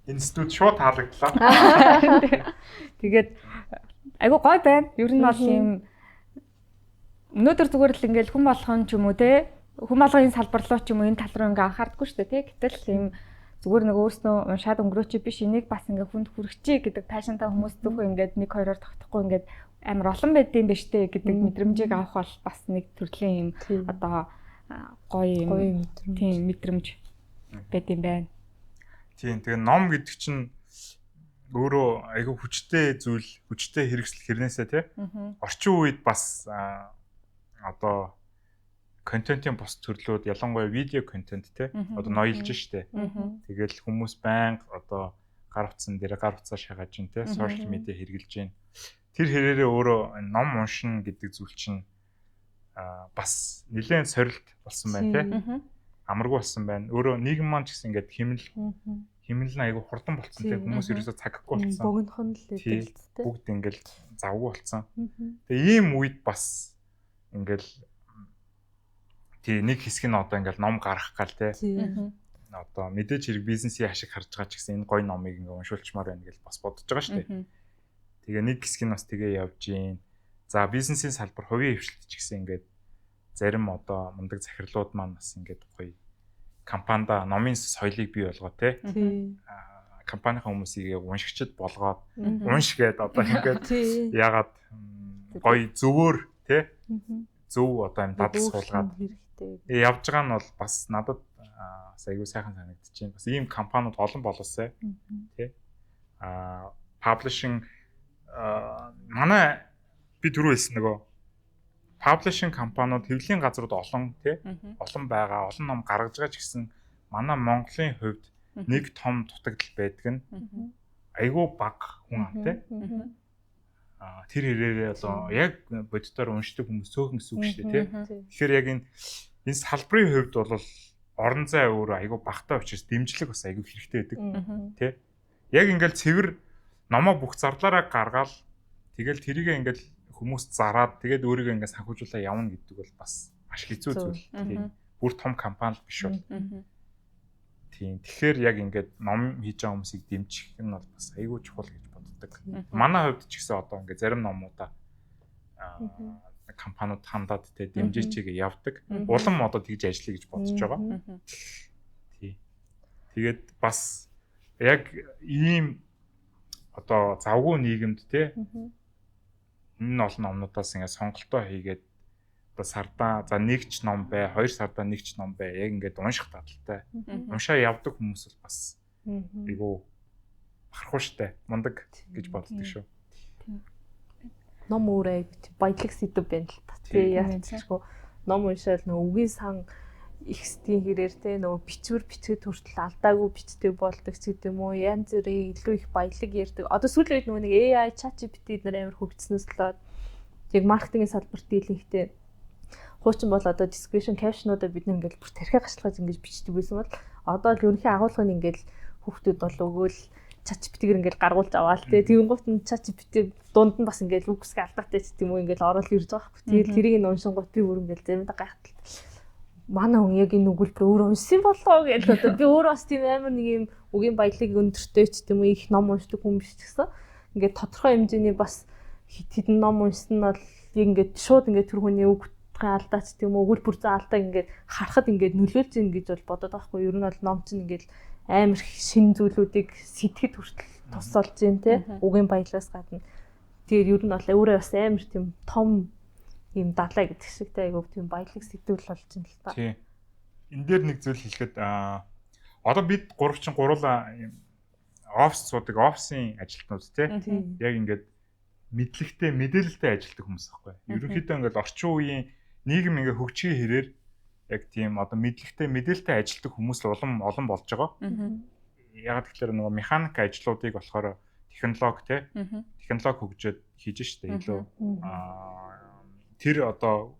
институт шууд таалагдлаа. Тэгээд айгу гоё байна. Ер нь бол ийм өнөөдөр зүгээр л ингээл хүн болгон ч юм уу те хүн болгон энэ салбар руу ч юм уу энэ тал руу ингээ анхаардаггүй шүү дээ те. Гэтэл ийм зүгээр нэг өөрснөө уншаад өнгөрөөч биш энийг бас ингээ хүнд хүрчихье гэдэг пашнтай хүмүүс зөвхөн ингээд 1-2-оор тогтохгүй ингээд амар олон байдсан биш те гэдэг мэдрэмжийг авах бол бас нэг төрлийн ийм одоо гоё тийм мэдрэмж байд юм байна. Тийм тэгээ ном гэдэг чинь өөрөө айгүй хүчтэй зүйл, хүчтэй хэрэгсэл хэрнээсээ тий. Орчин үед бас одоо контентын бус төрлүүд ялангуяа видео контент тий. Одоо ноёлж штэ. Тэгэл хүмүүс байнга одоо гар утсан дээр гар утсаа шахаж ин тий. Сошиал медиа хэрэгжилж байна. Тэр хэрээрээ өөрөө ном уншина гэдэг зүйл чинь бас нэлээд сорилт болсон байна тий. Амаргүй болсон байна. Өөрөө нийгэм маань ч гэсэн ингээд химнэл нь айгүй хурдан болцсон тийм хүмүүс ерөөсөө цагахгүй болцсон. Богинохон л байдаг л тийм. Бүгд ингээд завгүй болцсон. Тэгээ ийм үед бас ингээд тий нэг хэсэг нь одоо ингээд ном гаргах гал тийм. Одоо мэдээж хэрэг бизнесийн ашиг харж байгаа ч гэсэн энэ гоё номыг ингээд уншуулчмаар байна гэж бас бодож байгаа шүү дээ. Тэгээ нэг хэсэг нь бас тэгээ явж гин. За бизнесийн салбар хувийн хвшилт ч гэсэн ингээд зарим одоо мундаг захирлууд маань бас ингээд гоё компанida номын соёлыг бий болгоо те компанийн хүмүүсийг уншигчд болгоод уншгээд одоо ингээд ягаад гоё зөвөр те зөв одоо юм дадал суулгаад явж байгаа нь бол бас надад айгүй сайхан санагдчихээн. Бас ийм компаниуд олон болоосай те publishing манай би түрүү хэлсэн нөгөө publishing компаниуд хэвлэлийн газрууд олон тий олон байгаа, олон ном гаргаж байгаа ч гэсэн манай Монголын хувьд нэг том дутагдал байдаг нь айгүй бага хүн амтай. Тэр хэрээрээ одоо яг бодитоор уншдаг хүмүүс цөөхөн гэсэн үг шүү дээ тий. Тэгэхээр яг энэ салбарын хувьд бол орон зай өөрөө айгүй багтаа учраас дэмжлэг бас айгүй хэрэгтэй байдаг тий. Яг ингээл цэвэр номоо бүх зарлаараа гаргаал тэгэл тэрийг ингээл хүмүүс зараад тэгээд өөрийгөө ингээд санхүүжуулаа явна гэдэг бол бас маш хэцүү зүйл. Тийм. Бүр том компани биш бол. Тийм. Тэгэхээр яг ингээд ном хийж байгаа хүмүүсийг дэмжих нь бол бас айгүй чухал гэж боддог. Манай хувьд ч гэсэн одоо ингээд зарим номуудаа компаниуд хандаад те дэмжээчгээ явдаг. Улам одоо тэгж ажиллая гэж бодож байгаа. Тийм. Тэгээд бас яг ийм одоо завгүй нийгэмд те энэ олон номнуудаас ингээд сонголтоо хийгээд одоо сардаа за нэгч ном бай, 2 сардаа нэгч ном бай. Яг ингээд унших дадалтай. Уншаа явдаг хүмүүс бол бас айгу харахууштай, мундаг гэж боддог шүү. Ном өөрөө баялаг сэдв байна л та. Тий яачгүй ном уншаал нөгөө үгийн сан ихсдийн хэрээр те нөгөө бичвэр бичгээд хүртэл алдаагүй бичдэг болдог ч гэдэм үү янз бүрийн илүү их баялаг ярьдаг. Одоо сүүлийн үед нөгөө нэг AI ChatGPT эдгээр амар хөгжснөөс болоод яг маркетингийн салбарт дийлэнхтэй хуучин бол одоо description caption-уудаа бид нэг ингээл бүр тархиа гашлахаж ингэж бичдэг байсан бол одоо л ерөнхий агуулгын ингээл хүүхдүүд бол өгөөл ChatGPT-гэр ингээл гаргуулж аваал те тэгэнгუთ нь ChatGPT дунд нь бас ингээл үгсгээ алдаатай ч гэдэм үү ингээл орол ирж байгаа хэрэг. Тэгэл тэрийг нь уншингууд би бүр ингээл заримдаа гайхтал манай хүн яг энэ өгүүлбэр өөр уншсан болоо гэж одоо би өөрөө бас тийм амар нэг юм үгийн баялагийг өндөртэй ч гэдэм үү их ном уншдаг хүн биш ч гэсэн ингээд тодорхой хэмжээний бас хэдэн ном уншсан нь бол яг ингээд шууд ингээд тэр хүний үг орчхын алдаач тийм үү өгөл бүр зэн алдаа ингээд харахад ингээд нөлөөлж ийн гэж бол бодоод байгаа хгүй. Ер нь бол ном чинь ингээд амар шин зүйлүүдийг сэтгэд хүртэл тусалж ийн те үгийн баялаас гадна. Тэгээд ер нь бол өөрөө бас амар тийм том ийм далай гэдэг шиг те айгуу тийм баялаг сэтгэл болж ийн л та. Тийм. Энэ дээр нэг зүйл хэлэхэд одоо бид гурав чинь гуруула офис суудаг офисын ажилтнууд те. Яг ингээд мэдлэгтэй, мэдээлэлтэй ажилтдаг хүмүүс байхгүй. Ерөнхийдөө ингээд орчин үеийн нийгэм ингээд хөгжихийн хэрээр яг тийм одоо мэдлэгтэй, мэдээлэлтэй ажилтдаг хүмүүс л олон болж байгаа. Яг тэгэхээр нөгөө механик ажлуудыг болохоор технологи те. Технологи хөгжөөд хийж штэ илүү тэр одоо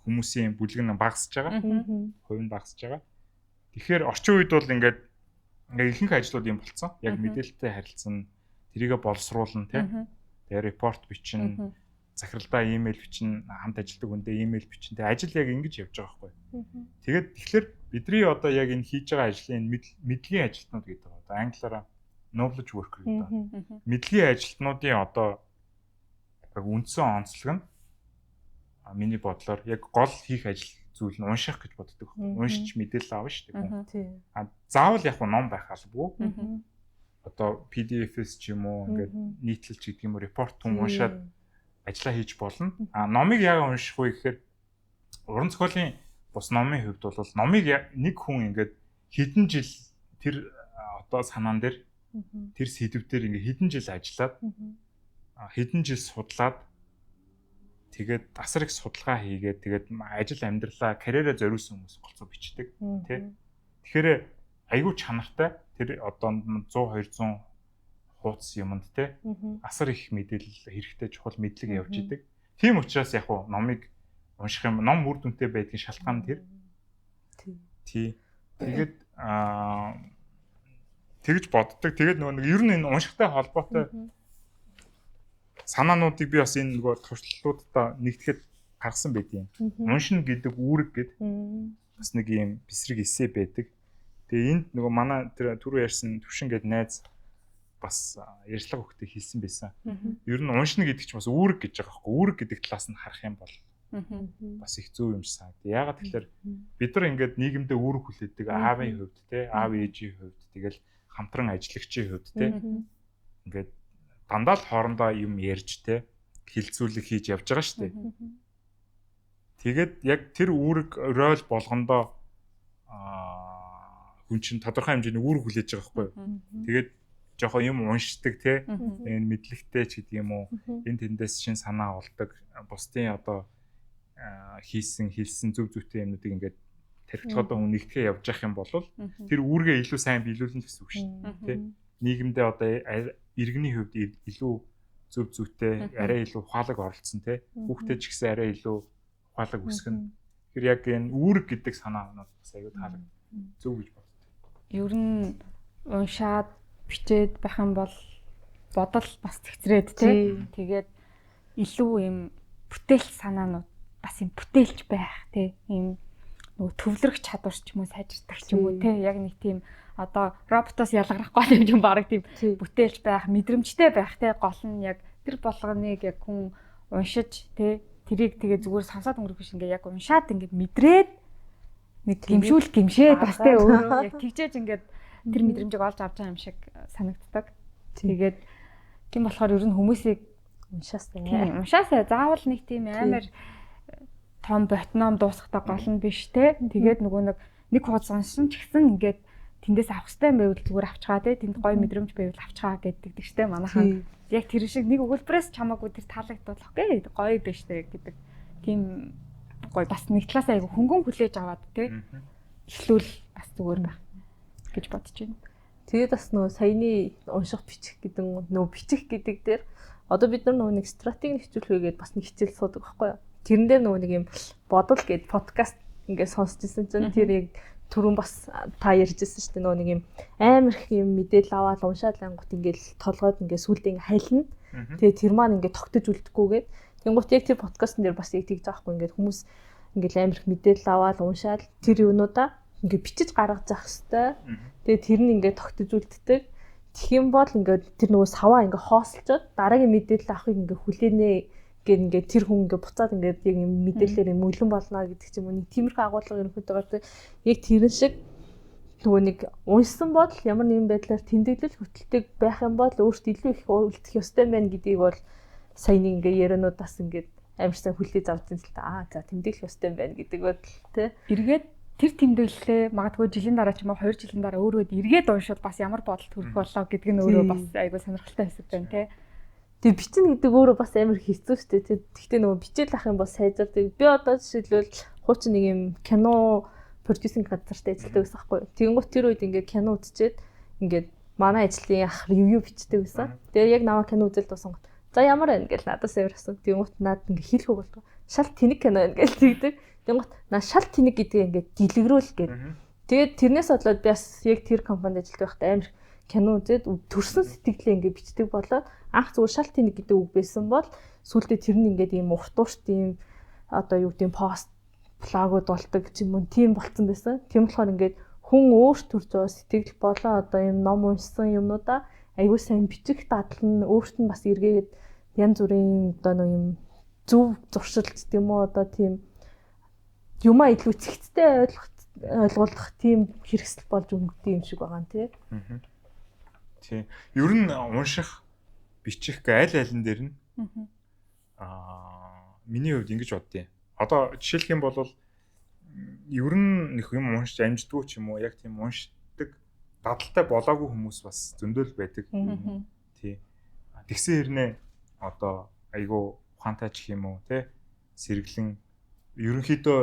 хүмүүсийн бүлэг нь багасж байгаа. Хувь нь багасж байгаа. Тэгэхээр орчин үед бол ингээд ихэнх ажлууд юм болцсон. Яг мэдээлэлтэй харилцсан, тэрийгэ боловсруулна те. Тэгээ репорт бичнэ, захиралдаа имэйл бичнэ, хамт ажилладаг хүндээ имэйл бичнэ. Тэгээ ажил яг ингэж явж байгаа байхгүй. Тэгээд тэгэхээр бидний одоо яг энэ хийж байгаа ажлын мэдлэгийн ажилтнууд гэдэг байгаа. Одоо англиараа knowledge worker гэдэг. Мэдлэгийн ажилтнуудын одоо яг үндсэн онцлог нь миний бодлоор яг гол хийх ажил зүйл нь унших гэж боддог. Уншиж мэдээлэл авна шүү дээ. Заавал яг ном байх албагүй. Одоо PDF-с ч юм уу ингээд нийтлэлч гэдэг юм уу репорт хүн уншаад ажиллаа хийж болно. Номыг яг унших вэ гэхээр уран зохиолын бус номын хувьд бол номыг нэг хүн ингээд хэдэн жил тэр одоо санаан дээр тэр сэдв дээр ингээд хэдэн жил ажиллаад хэдэн жил судлаад тэгээд асар их судалгаа хийгээд тэгээд ажил амьдралаа карьераа зориулсан хүмүүс голцоо бичдэг тий. Тэгэхээр айгүй чанартай тэр одоо 100 200 хуудас юмд те асар их мэдээлэл хэрэгтэй чухал мэдлэг явж идэг. Тийм учраас яг уу номыг унших юм ном үр дүнтэй байдгийн шалтгаан тэр. Тий. Тэгээд тэгж боддог. Тэгээд нөгөө ер нь энэ уншихтай холбоотой санаануудыг би бас энэ нөгөө туршлагуудаа нэгтгэхэд гаргасан байдیں۔ Уншина гэдэг үүрэг гэд бас нэг юм бисрэг эссе байдаг. Тэгээ энд нөгөө манай тэр түрүү ярьсан Төвшин гээд найз бас ярьцлага өгөхдөө хэлсэн байсан. Ер нь уншина гэдэг чинь бас үүрэг гэж байгаа байхгүй. Үүрэг гэдэг талаас нь харах юм бол бас их зөв юм шиг санагдав. Яагаад тэгэхээр бид нар ингээд нийгэмдээ үүрэг хүлээдэг аавын хувьд те, аав ээжийн хувьд тэгэл хамтран ажиллагчийн хувьд те. Ингээд дандаа л хоорондоо юм ярьж те, хилцүүлэг хийж явж байгаа шүү дээ. Тэгээд яг тэр үүрэг роль болгондоо хүн чинь тодорхой хэмжээний үүрэг хүлээж байгаа байхгүй юу. Тэгээд жоохон юм уншдаг те, энэ мэдлэгтэй ч гэдэг юм уу, энэ тэндээс шин санаа олдог, бусдын одоо хийсэн хэлсэн зөв зүйтэй юмнуудыг ингээд тархитгоод нэгтгэе явж явах юм бол тэр үүргээ илүү сайн биелүүлнэ гэсэн үг шүү дээ. Тэ нийгэмдээ одоо иргэний хувьд илүү зөв зүйтэй, арай илүү ухаалаг оролцсон те, хүүхдэд ч гэсэн арай илүү ухаалаг өсгөн. Тэгэхээр яг энэ үүрэг гэдэг санаа надад бас аюу таалаг зөв гэж боддог. Ер нь уншаад бичээд байх юм бол бодол бас цэгцрээд тий. Тэгээд илүү юм бүтээлч санаанууд бас юм бүтээлч байх тий. Ийм нөгөө төвлөрөх чадварч юм уу сайжирдаг ч юм уу тий. Яг нэг тийм одоо роботоос ялгарахгүй юм баг тийм бүтээлч байх, мэдрэмжтэй байх тий. Гол нь яг тэр болгоныг яг хүн уншиж тий. Тэрийг тэгээ зүгээр сонсоод өнгөрөх биш ингээ яг уншаад ингээ мэдрээд нэг гимшүүл гимшээд бас тий өөрөө яг тэгжээж ингээ тэр мэдрэмжийг олж авч байгаа юм шиг санагддаг. Тэгээд тийм болохоор ер нь хүмүүсийг уншаасаа заавал нэг тийм амар том ботном дуусахтай гол нь биш те. Тэгээд нөгөө нэг хуудас уншсан ч гэсэн ингээд тэндээс авах хэрэгтэй байвал зүгээр авчгаа те. Тэнд гоё мэдрэмж байвал авчгаа гэдэг штэ манайхан. Яг тэр шиг нэг өгүүлбэрээс чамаагүй тэр таалагдуулах гээ гоё биш те гэдэг. Тийм гоё бас нэг талаас айгу хөнгөн хүлээж аваад те. Эхлүүл бас зүгээр байх гэж бодож байна. Тэгээд бас нөгөө саяны унших бичих гэдэг нөгөө бичих гэдэг дээр одоо бид нар нөгөө нэг стратеги хичээлхүйгээд бас нэг хичээл суудаг байхгүй юу? Тэрэн дээр нөгөө нэг юм бодол гээд подкаст ингээд сонсч ирсэн чинь тэр яг түрүүн бас та ярьжсэн шүү дээ нөгөө нэг юм амар их юм мэдээлэл аваад уншаад ангууд ингээд толгойд ингээд сүулдэ ингээд хайлна. Тэгээд тэр маань ингээд тогтож үлдэхгүйгээд тэнгуут яг тэр подкастн дээр бас яг тэгж байгаа хгүй ингээд хүмүүс ингээд амар их мэдээлэл аваад уншаад тэр юунуудаа ингээд бичиж гаргаж явах хэвээр. Тэгээд тэр нь ингээд тогтож үлддэг. Тэгэх юм бол ингээд тэр нөгөө саваа ингээд хоосолцоод дараагийн мэдээлэл авахыг ингээд хүлээнэ гээд ингээд тэр хүн ингээд буцаад ингээд яг юм мэдээлэлээр юм өлөн болно гэдэг ч юм уу нэг тиймэрхүү агуулга ерөнхийдөө гардаг. Яг тэрэн шиг нөгөө нэг уншсан бол ямар нэгэн байдлаар тэмдэглэл хөтэлдэг байх юм бол өөртөө илүү их үлдэх ёстой байна гэдгийг бол саяны ингээд яриануудаас ингээд амар сайн хүлээж авч байгаа л та. За тэмдэглэх ёстой байна гэдэг бол тий. Эргээд тэр тэмдэглэлээ магадгүй жилийн дараа ч юм уу 2 жилийн дараа өөрөө эргээд уншвал бас ямар бодолд хүрэх болоо гэдэг нь өөрөө бас айгүй сонирхолтой хэсэг байна тий. Тэг бичнэ гэдэг өөрөө бас амар хэцүү шүү дээ. Тэгтээ нөгөө бичээл ах юм бол сайжирдаг. Би одоо жишээлбэл хуучин нэг юм кино продюсинг газарт ажилладаг байсан байхгүй. Тэгэнгუთ тэр үед ингээд кино үзчихэд ингээд манай ажлын ах ревю бичдэг байсан. Тэгээ яг наваа кино үзэл дууссан гот. За ямар байна гэж надаас амар асуу. Тэгэнгуთ наад ингээд хэлэхгүй болдог. Шал тэнэг кино байна гэж тэгдэг. Тэгэнгуთ наа шал тэнэг гэдэг ингээд дэлгэрүүл гээд. Тэгээд тэрнээс бодлоод би бас яг тэр компанид ажилладаг байхдаа амар кино үзээд төрсөн сэтгэлээ ингээд бичдэг болоод анх зүгээр шал тэнэг гэдэг үг байсан бол сүүлдээ тэр нь ингээд ийм урт урт ийм одоо юу гэдэг пост блогууд болдог ч юм уу тийм болцсон байсан. Тийм болохоор ингээд хүн өөр төрж байгаа сэтгэл болоо одоо ийм ном уншсан юмнуудаа аягүй сайн бичих дадал нь өөрт нь бас эргээд янз бүрийн одоо нэг юм зөв зуршилт гэдэг юм уу одоо тийм юмаа илүү цэгцтэй ойлгуулах тийм хэрэгсэл болж өнгөтэй юм шиг байгаа юм тий. Тийм. Ер нь унших, бичих аль алин дээр нь миний хувьд ингэж боддیں۔ Одоо жишээлх юм бол ер нь нэг юм уншиж амждгүй ч юм уу яг тийм уншдаг дадалтай болоогүй хүмүүс бас зөндөл байдаг. Тий. Тэгсэн хэрнээ одоо айгүй ухаантай ч юм уу тий сэргэлэн ерөнхийдөө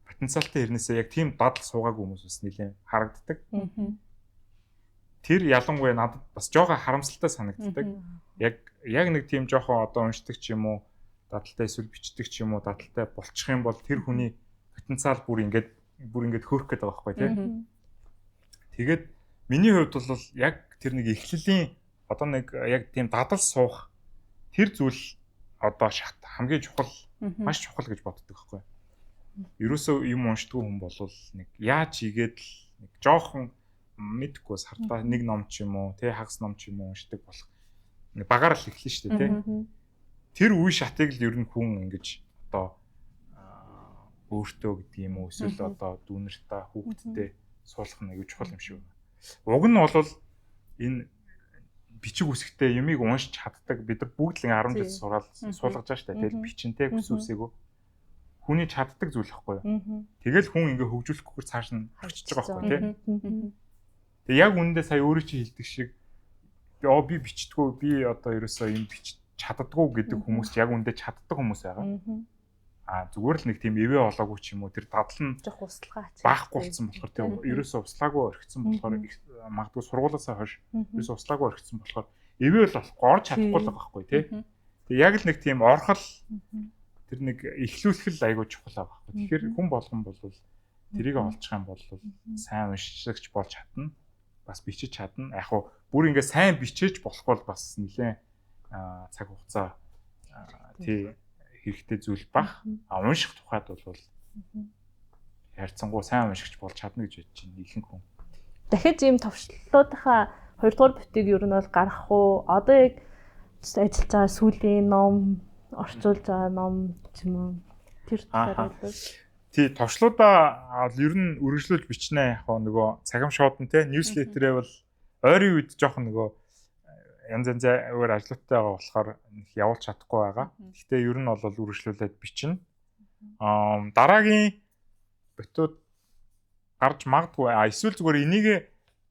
потенциалтай хэрнээсээ яг тийм дадал суугаагүй хүмүүс бас нэлээд харагддаг. Тэр ялангуяа надад бас жоохон харамсалтай санагддаг. Яг нэг тийм жоохон одоо уншдаг ч юм уу дадалтай эсвэл бичдэг ч юм уу дадалтай болчих юм бол тэр хүний потенциал бүр ингээд хөөх гээд байгаа байхгүй тий. Тэгээд миний хувьд бол яг тэр нэг эхлэлийн одоо нэг яг тийм дадал суух тэр зүйл одоо шат хамгийн чухал маш чухал гэж боддог байхгүй. Ерөөсөө юм уншдаг хүн бол нэг яаж игээд л нэг жоохон мэдгүй сартаа нэг ном ч юм уу тий хагас ном ч юм уу уншдаг болох нэг багаар л эхлэн шүү дээ тий. Тэр үе шатыг л ер нь хүн ингэж одоо өөртөө гэдэг юм уу эсвэл одоо дүүнэртээ хүүхдтэй суулгах нэг чухал юм шиг байна. Уг нь бол энэ бичиг үсгтэй юмыг уншиж чаддаг бид нар бүгд л 10 жил сураад суулгаж байгаа шүү дээ. Тэгэл бичэнтэй хүсвүсээгөө хүний чаддаг зүйл байхгүй юу? Тэгэл хүн ингээ хөгжүүлэхгүйгээр цааш нь орчиж байгаа байхгүй тий. Тэг яг үүндээ сая өөрөө чи хэлдэг шиг би бичдэггүй би одоо ерөөсөө юм бич чаддаггүй гэдэг хүмүүс яг үүндээ чаддаг хүмүүс байгаа. Зүгээр л нэг тийм эвээ олоогүй ч юм уу тэр дадал нь жоох услага баахгүй болсон болохоор тийм ерөөсөө услаагүй орхисон болохоор магадгүй сургуулаасаа хойш ерөөсөө услаагүй орхисон болохоор эвээ л болохгүй орж чадахгүй л байгаа байхгүй тий. Тэг яг л нэг тийм орхол тэр нэг эхлүүлэх л айгүй чухал байгаа байхгүй. Тэгэхээр хүн болгон бол тэрийг олчих юм бол сайн уншигч болж чадна. Бас бичиж чадна. Яг хуу бүр ингээ сайн бичээж болохгүй бол бас нэлээ цаг хугацаа тий хэрэгтэй зүйл бах. Унших тухайд бол хайрцангуй сайн уншигч болж чадна гэж бодож байна ихэнх хүн. Дахиж ийм товчлолтынхаа 2 дугаар бүтгийг ер нь бол гаргах уу? Одоо яг ажиллаж байгаа сүүлийн ном, орчуулж байгаа ном ч юм уу тэр талаар бол тий товчлуудаа ер нь үргэлжлүүлж бичнэ яг нөгөө цагаам шоудан те ньюслетерээ бол ойрын үед жоохон нөгөө янз янзаар ажлуудтай байгаа болохоор явуулж чадахгүй байгаа. Гэхдээ ер нь бол үргэлжлүүлээд бичнэ. Дараагийн битүүд гарч магадгүй эсвэл зүгээр энийг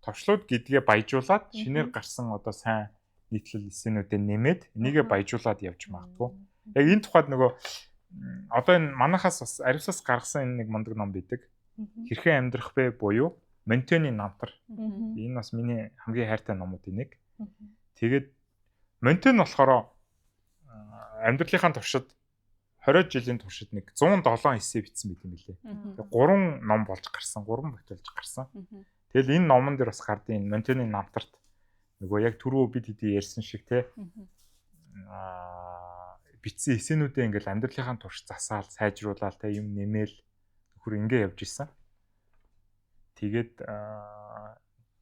товчлууд гэдгээ баяжуулаад шинээр гарсан одоо сайн нийтлэл эссенүүдээ нэмээд энийгээ баяжуулаад явж магадгүй. Яг энэ тухайд нөгөө одоо энэ манахаас бас аривсаас гаргасан энэ нэг мундаг ном бидэг. Хэрхэн амьдрах вэ буюу Монтений намтар. Энэ бас миний хамгийн хайртай номуудын нэг. Тэгээд Монтен болохоор амьдралынхаа туршид 20 жилийн туршид нэг 107 эссе бичсэн байт юм билээ. Тэгээд 3 ном болж гарсан, 3 бүтээлж гарсан. Тэгэл энэ номон дээр бас гардыг энэ Монтений намтарт нөгөө яг түрүү бид хэдий ярьсан шиг те бичсэн эссенүүдээ ингээл амьдралынхаа турш засаал, сайжруулаад те юм нэмээл хөр ингээ явж исэн. Тэгээд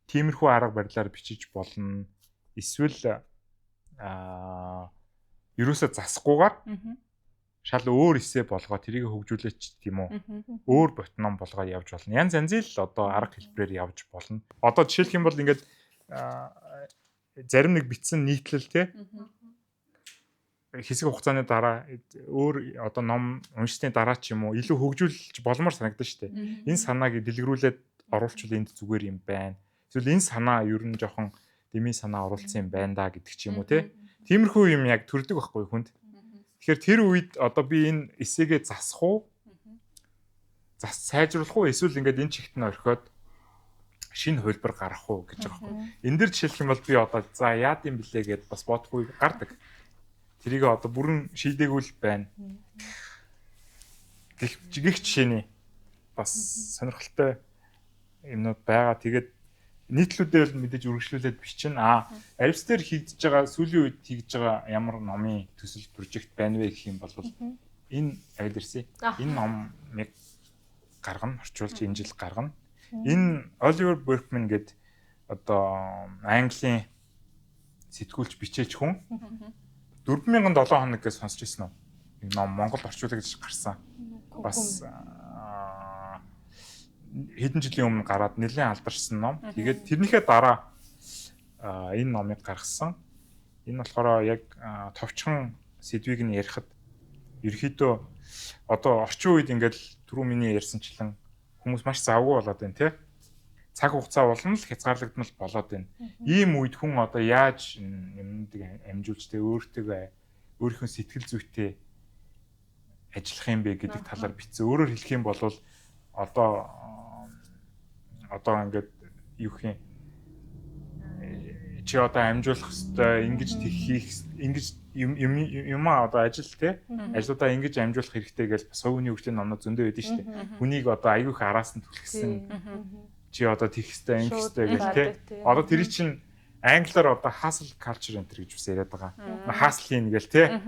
тиймэрхүү арга барилаар бичиж болно. Эсвэл ерөөсөө засахгүйгээр шал өөр эсэ болгоо тэрийг хөгжүүлээч тийм үү. Өөр ботном болгоод явж болно. Янз янзын л одоо арга хэлбэрээр явж болно. Одоо жишээлх юм бол ингээд зарим нэг бичсэн нийтлэл те хэсэг хугацааны дараа өөр одоо ном уншсны дараа ч юм уу илүү хөгжүүлж болмоор санагдаж штэ. Энэ санааг дэлгэрүүлээд оруулчихвал энд зүгээр юм байна. Эсвэл энэ санаа ер нь жоохон дэмий санаа оруулсан юм байна да гэдэг ч юм уу те. Тиймэрхүү юм яг төрдөг байхгүй хүнд. Тэгэхээр тэр үед одоо би энэ эсээгээ засах уу? Сайжруулах уу? Эсвэл ингээд энэ чигт нь орхиод шинэ хөлбөр гаргах уу гэж байгаа байхгүй. Энэ дэр жишээлх юм бол би одоо за яад юм блэ гэд бас бодохгүй гардаг. Тэрийг одоо бүрэн шийдээгүй л байна. Гэх жишээний бас сонирхолтой юмнууд байгаа. Тэгээд нийтлүүдээр л мэдээж үргэлжлүүлээд бичин. Аривс дээр хийгдэж байгаа сүүлийн үед хийгдэж байгаа ямар номын төсөл прожект байна вэ гэх юм бол энэ Айлерси энэ номыг гаргана, орчуулж энэ жил гаргана. Энэ Оливер Беркман гэдэг одоо Английн сэтгүүлч бичээч хүн 4700 хоног гэж сонсч ирсэн үү? Энэ ном Монгол орчуулгаж гарсан. Бас хэдэн жилийн өмнө гараад нэлээд алдарсан ном. Тэгээд тэрнийхээ дараа энэ номыг гаргасан. Энэ болохоор яг товчхон сэдвийг нь ярихад ерөөхдөө одоо орчин үед ингээд түрүү миний ярьсанчлан хүмүүс маш завгүй болоод байна тий. Цаг хугацаа болно л хязгаарлагдмал болоод байна. Ийм үед хүн одоо яаж юмнуудыг амжуулж тэ өөрийнхөө сэтгэл зүйтэй ажиллах юм бэ гэдэг талаар бичсэн. Өөрөөр хэлэх юм бол одоо ингээд юу гэх юм чи одоо амжуулах хэвээр ингэж хийх ингэж юм одоо ажил те ажлуудаа ингэж амжуулах хэрэгтэй гэж бас хувийн хөгжлийн номнод зөндөө байдаг шүү дээ. Хүнийг одоо аягүй их араас нь түлхсэн чи одоо тийх хэвээр ингэ хэвээр гэж те. Одоо тэр чинь англиар одоо hustle culture энэ гэж бас яриад байгаа. Hustle хийн гээл те.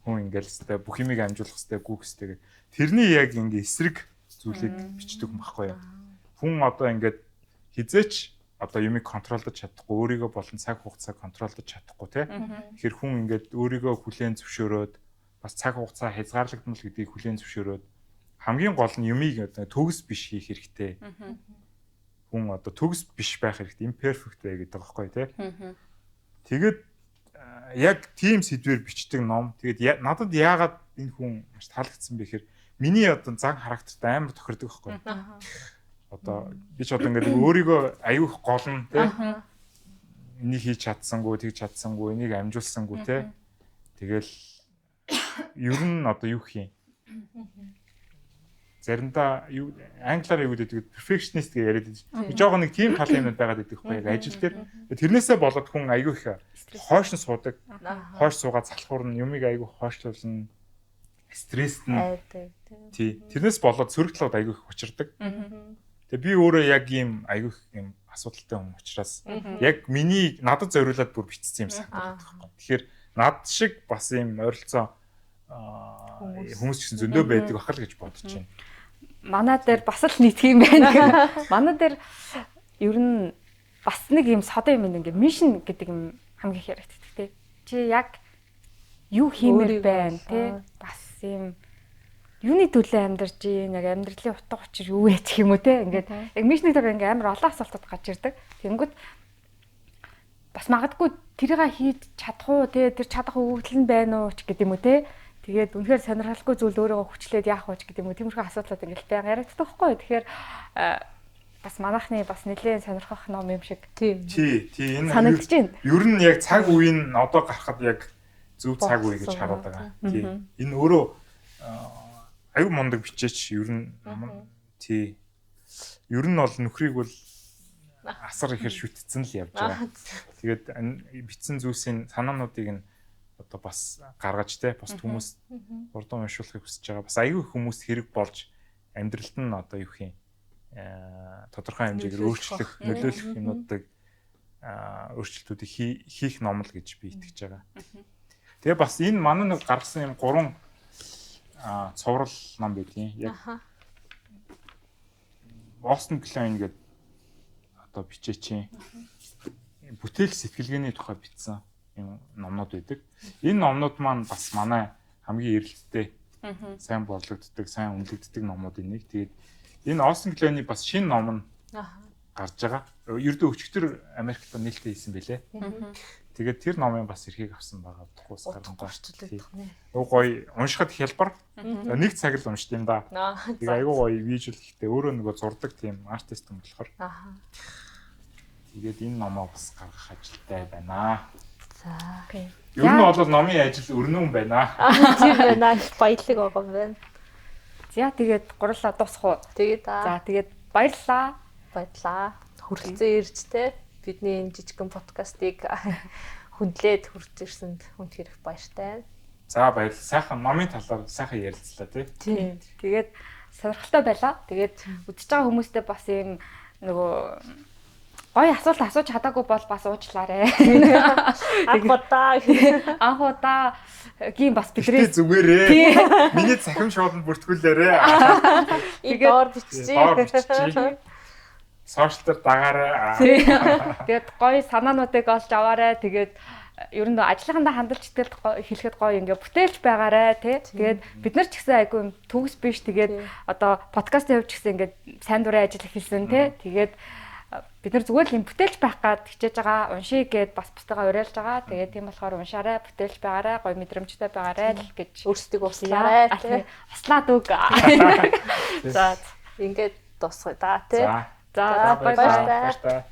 Хүн ингээл хэвээр бүх юмыг амжуулах хэвээр гүөх хэвээр. Тэрний яг ингэ эсрэг зүйлийг бичдэг юм баггүй юу. Хүн одоо ингээд хизээч одоо юмыг контролдож чадахгүй, өөрийгөө болон цаг хугацааг контролдож чадахгүй тий. Тэгэхээр хүн ингээд өөрийгөө хүлээн зөвшөөрөөд бас цаг хугацаа хязгаарлагдмал гэдгийг хүлээн зөвшөөрөөд хамгийн гол нь юмыг одоо төгс биш хийх хэрэгтэй. Хүн одоо төгс биш байх хэрэгтэй, imperfect бай гэдэг байгаа байхгүй тий. Тэгээд яг тийм сэдвээр бичдэг ном. Тэгээд надад яагаад энэ хүн маш таалагдсан бэ гэхээр миний одоо зан характертай амар тохирдог байхгүй. Одоо би ч одоо ингээд өөрийгөө аюух гол нь тий. Энийг хийж чадсангүй, тэгж чадсангүй, энийг амжуулсангүй тий. Тэгэл ер нь одоо юу гэх юм. Заримдаа англиар юу гэдэг perfectionist гэж яриад байдаг. Би жоохон нэг тийм тал юмуд байгаад байдаг байхгүй яг ажил дээр. Тэрнээсээ болоод хүн аюух хойш нь суудаг. Хойш суугаад залхуур нь юмыг аюух хойшлуулна. Стресс нь тий. Тэрнээс болоод сөрөгтлөд аюух учирдаг. Тэгээ би өөрөө яг ийм аюух юм асуудалтай хүн учраас яг миний надад зориулаад бүр бичсэн юм санагдаад байна. Тэгэхээр над шиг бас ийм ойролцоо хүмүүс ч гэсэн зөндөө байдаг бахал гэж бодож байна. Манай дээр бас л нийтх юм байна. Манай дээр ер нь бас нэг юм содон юм ингээ мишн гэдэг юм хамгийн их яригддаг тий. Чи яг юу хиймээр байна тий. Бас юм юуны төлөө амьдарч ийн яг амьдралын утга учир юу вэ гэх юм уу те ингээд яг мишнэг дээр ингээ амар олон асуултууд гарч ирдэг. Тэнгүүд бас магадгүй тэрийг хийж чадах уу те тэр чадах өгөгдөл нь байна уу ч гэдэг юм уу те. Тэгээд үнэхээр сонирхолтой зүйл өөрийгөө хүчлээд яах вэ ч гэдэг юм уу тиймэрхүү асуудлууд ингээл байнга яригддаг байхгүй. Тэгэхээр бас манайхны бас нэлээд сонирхох ном юм шиг тий энэ санагдаж байна. Ер нь яг цаг үеийн одоо гарахад яг зөв цаг үе гэж хараад байгаа. Тий энэ өөрөө аюу мундаг бичээч ер нь тий ер нь бол нөхрийг бол асар ихэр шүтцэн л явж байгаа. Тэгээд бичсэн зүйлсийн санаануудыг нь одоо бас гаргаж те бас хүмүүс хурдан уншуулахыг хүсэж байгаа. Бас аюу хүмүүс хэрэг болж амьдралд нь одоо юу гэх юм тодорхой хэмжээгээр өөрчлөх нөлөөлөх юмнуудыг өөрчлөлтүүдийг хийх ном л гэж би итгэж байгаа. Тэгээ бас энэ манай нэг гаргасан юм 3 цоврал ном байдгийн. Яг Boston Klein гэдэг одоо бичээчийн бүтээл сэтгэлгээний тухай бичсэн. юм номнууд байдаг. Энэ номнууд маань бас манай хамгийн эрэлттэй сайн борлогддог, сайн үнэлэгддэг номуудын нэг. Тэгээд энэ Austin Kleon-ы бас шинэ ном нь гарч байгаа. Ердөө өчигдөр Америкт нээлттэй хийсэн байлээ. Тэгээд тэр номын бас эрхийг авсан байгаа. Тухус гаргамжаа. Гоё уншихад хялбар. Нэг цаг л уншд юм да. Тэгээд айгүй гоё вижюал ихтэй өөрөө нөгөө зурдаг тийм артист юм болохоор. Тэгээд энэ номоо бас гаргах ажилтай байна. За. Ер нь бол номын ажил өрнөн байна. Тийм байна. Баялаг байгаа байна. За тэгээд гурлаа дуусах уу? Тэгээд За тэгээд баярлалаа. Баярлаа. Хүрэлцэн ирж те бидний энэ жижигхэн подкастыг хүндлээд хүрч ирсэнд үнэхээр их баяртай. За баярлалаа. Сайхан номын талаар сайхан ярилцлаа тий. Тийм. Тэгээд сонирхолтой байлаа. Тэгээд үзэж байгаа хүмүүстээ бас юм нөгөө гоё асуулт асууж чадаагүй бол бас уучлаарай. Анх удаа гин бас бидрээ зүгээрээ. Миний цахим шоолнд бүртгүүлээрээ. И доор биччихье. Сошиал дээр дагаарай. Тэгээд гоё санаануудыг олж аваарай. Тэгээд ер нь ажлынхандаа хандалж хэлэхэд гоё ингээ бүтээлч байгаарай тий. Тэгээд бид нар ч гэсэн айгүй төгс биш. Тэгээд одоо подкаст явууч гэсэн ингээ сайн дурын ажил хийсэн тий. Тэгээд бид нар зүгээр л юм бүтээлч байх гад хичээж байгаа. Уншиг гээд бас бусдаагаа уриалж байгаа. Тэгээд тийм болохоор уншаарай, бүтээлч байгаарай, гоё мэдрэмжтэй байгаарай л гэж өөрсдөө услаарай тий. Услаад үг. За ингээд дуусгая да тий. За баярлалаа.